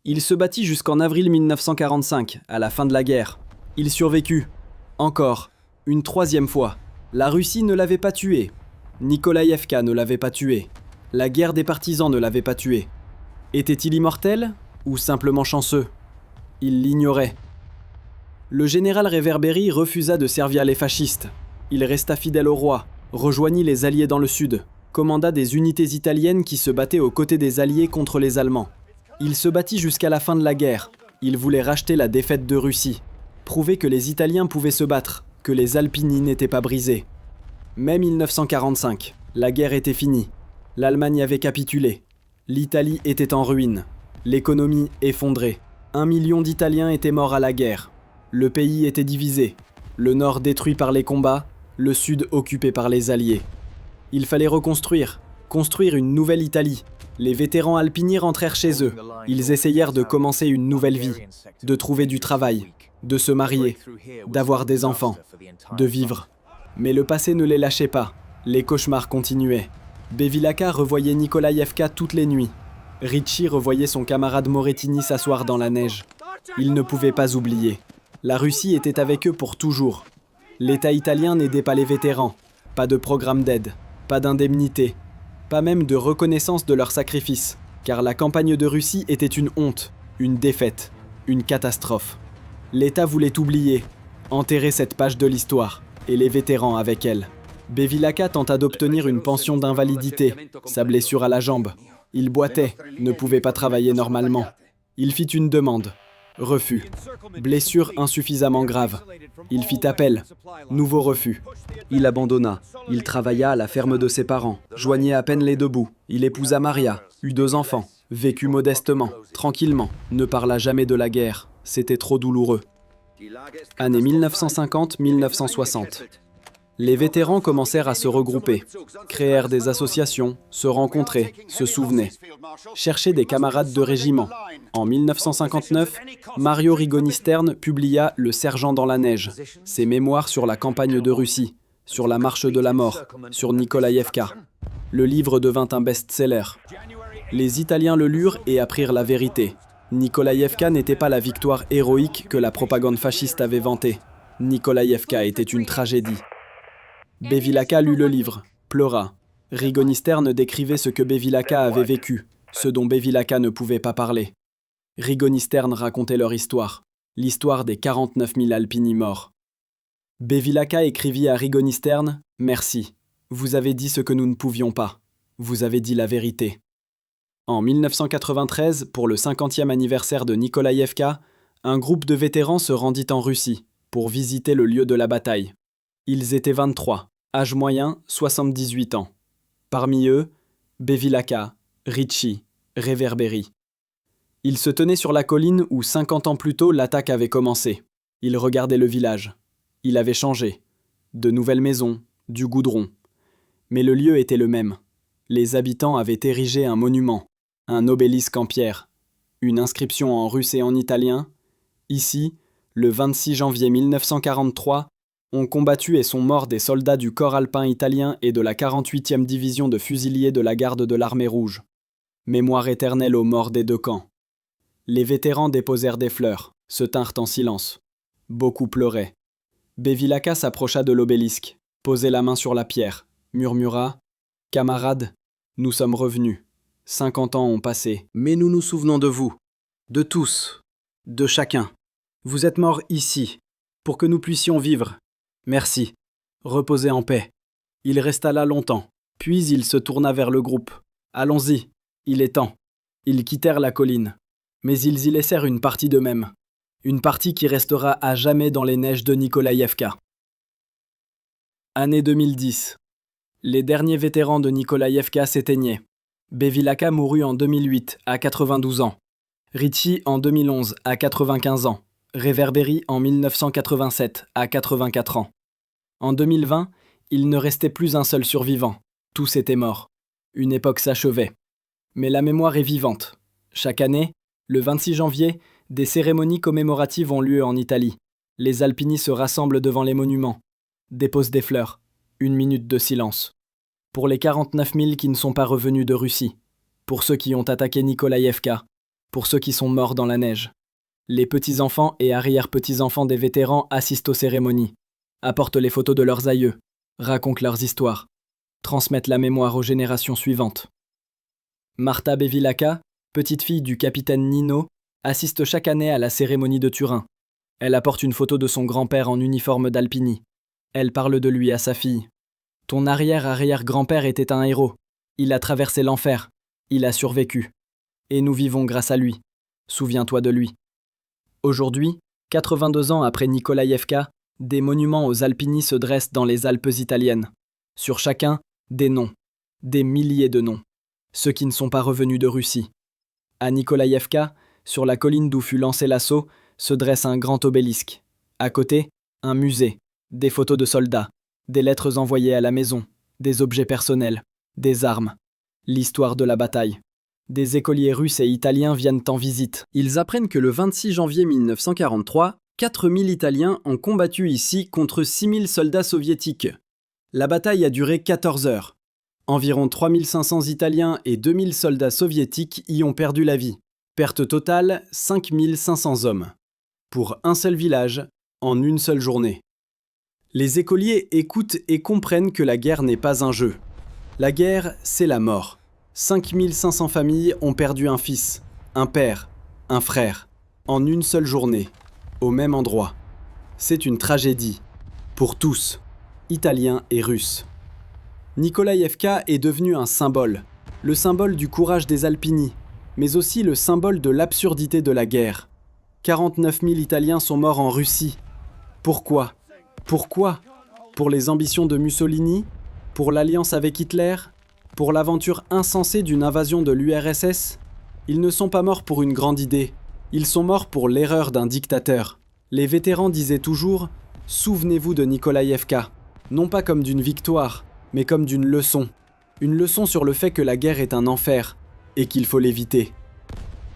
Il se battit jusqu'en avril 1945, à la fin de la guerre. Il survécut. Encore, une troisième fois. La Russie ne l'avait pas tué. Nikolaïevka ne l'avait pas tué. La guerre des partisans ne l'avait pas tué. Était-il immortel ou simplement chanceux ? Il l'ignorait. Le général Réverbéry refusa de servir les fascistes. Il resta fidèle au roi, rejoignit les Alliés dans le sud, commanda des unités italiennes qui se battaient aux côtés des Alliés contre les Allemands. Il se battit jusqu'à la fin de la guerre. Il voulait racheter la défaite de Russie, prouver que les Italiens pouvaient se battre, que les Alpini n'étaient pas brisés. Mai 1945, la guerre était finie. L'Allemagne avait capitulé. L'Italie était en ruine. L'économie effondrée. 1 million d'Italiens étaient morts à la guerre. Le pays était divisé. Le nord détruit par les combats, le sud occupé par les Alliés. Il fallait reconstruire, construire une nouvelle Italie. Les vétérans alpini rentrèrent chez eux. Ils essayèrent de commencer une nouvelle vie, de trouver du travail, de se marier, d'avoir des enfants, de vivre. Mais le passé ne les lâchait pas. Les cauchemars continuaient. Bevilacqua revoyait Nikolaïevka toutes les nuits. Ricci revoyait son camarade Morettini s'asseoir dans la neige. Ils ne pouvaient pas oublier. La Russie était avec eux pour toujours. L'État italien n'aidait pas les vétérans. Pas de programme d'aide, pas d'indemnité, pas même de reconnaissance de leur sacrifice. Car la campagne de Russie était une honte, une défaite, une catastrophe. L'État voulait oublier, enterrer cette page de l'histoire, et les vétérans avec elle. Bevilacqua tenta d'obtenir une pension d'invalidité, sa blessure à la jambe. Il boitait, ne pouvait pas travailler normalement. Il fit une demande. Refus. Blessure insuffisamment grave. Il fit appel. Nouveau refus. Il abandonna. Il travailla à la ferme de ses parents, joignait à peine les deux bouts. Il épousa Maria, eut 2 enfants, vécut modestement, tranquillement, ne parla jamais de la guerre. C'était trop douloureux. Année 1950-1960. Les vétérans commencèrent à se regrouper, créèrent des associations, se rencontraient, se souvenaient, cherchaient des camarades de régiment. En 1959, Mario Rigoni-Stern publia Le Sergent dans la neige, ses mémoires sur la campagne de Russie, sur la marche de la mort, sur Nikolaïevka. Le livre devint un best-seller. Les Italiens le lurent et apprirent la vérité. Nikolaïevka n'était pas la victoire héroïque que la propagande fasciste avait vantée. Nikolaïevka était une tragédie. Bevilacqua lut le livre, pleura. Rigoni-Stern décrivait ce que Bevilacqua avait vécu, ce dont Bevilacqua ne pouvait pas parler. Rigoni-Stern racontait leur histoire, l'histoire des 49 000 Alpini morts. Bevilacqua écrivit à Rigoni-Stern « Merci, vous avez dit ce que nous ne pouvions pas. vous avez dit la vérité. En 1993, pour le 50e anniversaire de Nikolaïevka, un groupe de vétérans se rendit en Russie pour visiter le lieu de la bataille. Ils étaient 23, âge moyen 78 ans. Parmi eux, Bevilacqua, Ricci, Reverberi. Ils se tenaient sur la colline où 50 ans plus tôt l'attaque avait commencé. Ils regardaient le village. Il avait changé. De nouvelles maisons, du goudron. Mais le lieu était le même. Les habitants avaient érigé un monument, un obélisque en pierre, une inscription en russe et en italien. Ici, le 26 janvier 1943, ont combattu et sont morts des soldats du corps alpin italien et de la 48e division de fusiliers de la garde de l'armée rouge. Mémoire éternelle aux morts des deux camps. Les vétérans déposèrent des fleurs, se tinrent en silence. Beaucoup pleuraient. Bevilacqua s'approcha de l'obélisque, posait la main sur la pierre, murmura « Camarades, nous sommes revenus. 50 ans ont passé, mais nous nous souvenons de vous, de tous, de chacun. Vous êtes morts ici, pour que nous puissions vivre. Merci. Reposez en paix. » Il resta là longtemps, puis il se tourna vers le groupe. « Allons-y, il est temps. » Ils quittèrent la colline, mais ils y laissèrent une partie d'eux-mêmes. Une partie qui restera à jamais dans les neiges de Nikolaïevka. Année 2010. Les derniers vétérans de Nikolaïevka s'éteignaient. Bevilacqua mourut en 2008, à 92 ans. Ricci en 2011, à 95 ans. Reverberi en 1987, à 84 ans. En 2020, il ne restait plus un seul survivant. Tous étaient morts. Une époque s'achevait. Mais la mémoire est vivante. Chaque année, le 26 janvier, des cérémonies commémoratives ont lieu en Italie. Les alpinis se rassemblent devant les monuments, déposent des fleurs, 1 minute de silence. Pour les 49 000 qui ne sont pas revenus de Russie, pour ceux qui ont attaqué Nikolaïevka, pour ceux qui sont morts dans la neige. Les petits-enfants et arrière-petits-enfants des vétérans assistent aux cérémonies, apportent les photos de leurs aïeux, racontent leurs histoires, transmettent la mémoire aux générations suivantes. Marta Bevilacqua, petite fille du capitaine Nino, assiste chaque année à la cérémonie de Turin. Elle apporte une photo de son grand-père en uniforme d'alpini. Elle parle de lui à sa fille. « Ton arrière-arrière-grand-père était un héros. Il a traversé l'enfer. Il a survécu. Et nous vivons grâce à lui. Souviens-toi de lui. » Aujourd'hui, 82 ans après Nikolaïevka, des monuments aux alpini se dressent dans les Alpes italiennes. Sur chacun, des noms. Des milliers de noms. Ceux qui ne sont pas revenus de Russie. À Nikolaïevka, sur la colline d'où fut lancé l'assaut, se dresse un grand obélisque. À côté, un musée, des photos de soldats, des lettres envoyées à la maison, des objets personnels, des armes, l'histoire de la bataille. Des écoliers russes et italiens viennent en visite. Ils apprennent que le 26 janvier 1943, 4000 Italiens ont combattu ici contre 6000 soldats soviétiques. La bataille a duré 14 heures. Environ 3500 Italiens et 2000 soldats soviétiques y ont perdu la vie. Perte totale, 5500 hommes. Pour un seul village, en une seule journée. Les écoliers écoutent et comprennent que la guerre n'est pas un jeu. La guerre, c'est la mort. 5500 familles ont perdu un fils, un père, un frère, en une seule journée, au même endroit. C'est une tragédie. Pour tous, Italiens et Russes. Nikolaïevka est devenu un symbole. Le symbole du courage des alpini, mais aussi le symbole de l'absurdité de la guerre. 49 000 Italiens sont morts en Russie. Pourquoi ? Pourquoi ? Pour les ambitions de Mussolini ? Pour l'alliance avec Hitler ? Pour l'aventure insensée d'une invasion de l'URSS ? Ils ne sont pas morts pour une grande idée. Ils sont morts pour l'erreur d'un dictateur. Les vétérans disaient toujours « Souvenez-vous de Nikolaïevka », non pas comme d'une victoire, mais comme d'une leçon. Une leçon sur le fait que la guerre est un enfer, et qu'il faut l'éviter.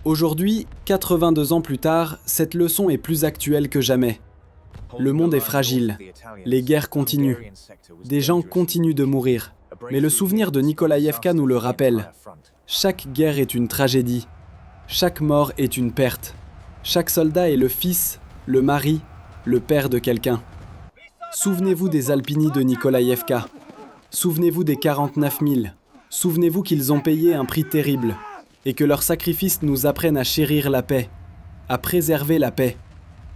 Aujourd'hui, 82 ans plus tard, cette leçon est plus actuelle que jamais. Le monde est fragile, les guerres continuent, des gens continuent de mourir. Mais le souvenir de Nikolaïevka nous le rappelle. Chaque guerre est une tragédie, chaque mort est une perte. Chaque soldat est le fils, le mari, le père de quelqu'un. Souvenez-vous des alpini de Nikolaïevka. Souvenez-vous des 49 000. Souvenez-vous qu'ils ont payé un prix terrible et que leurs sacrifices nous apprennent à chérir la paix, à préserver la paix,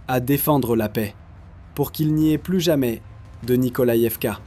à défendre la paix, pour qu'il n'y ait plus jamais de Nikolaïevka.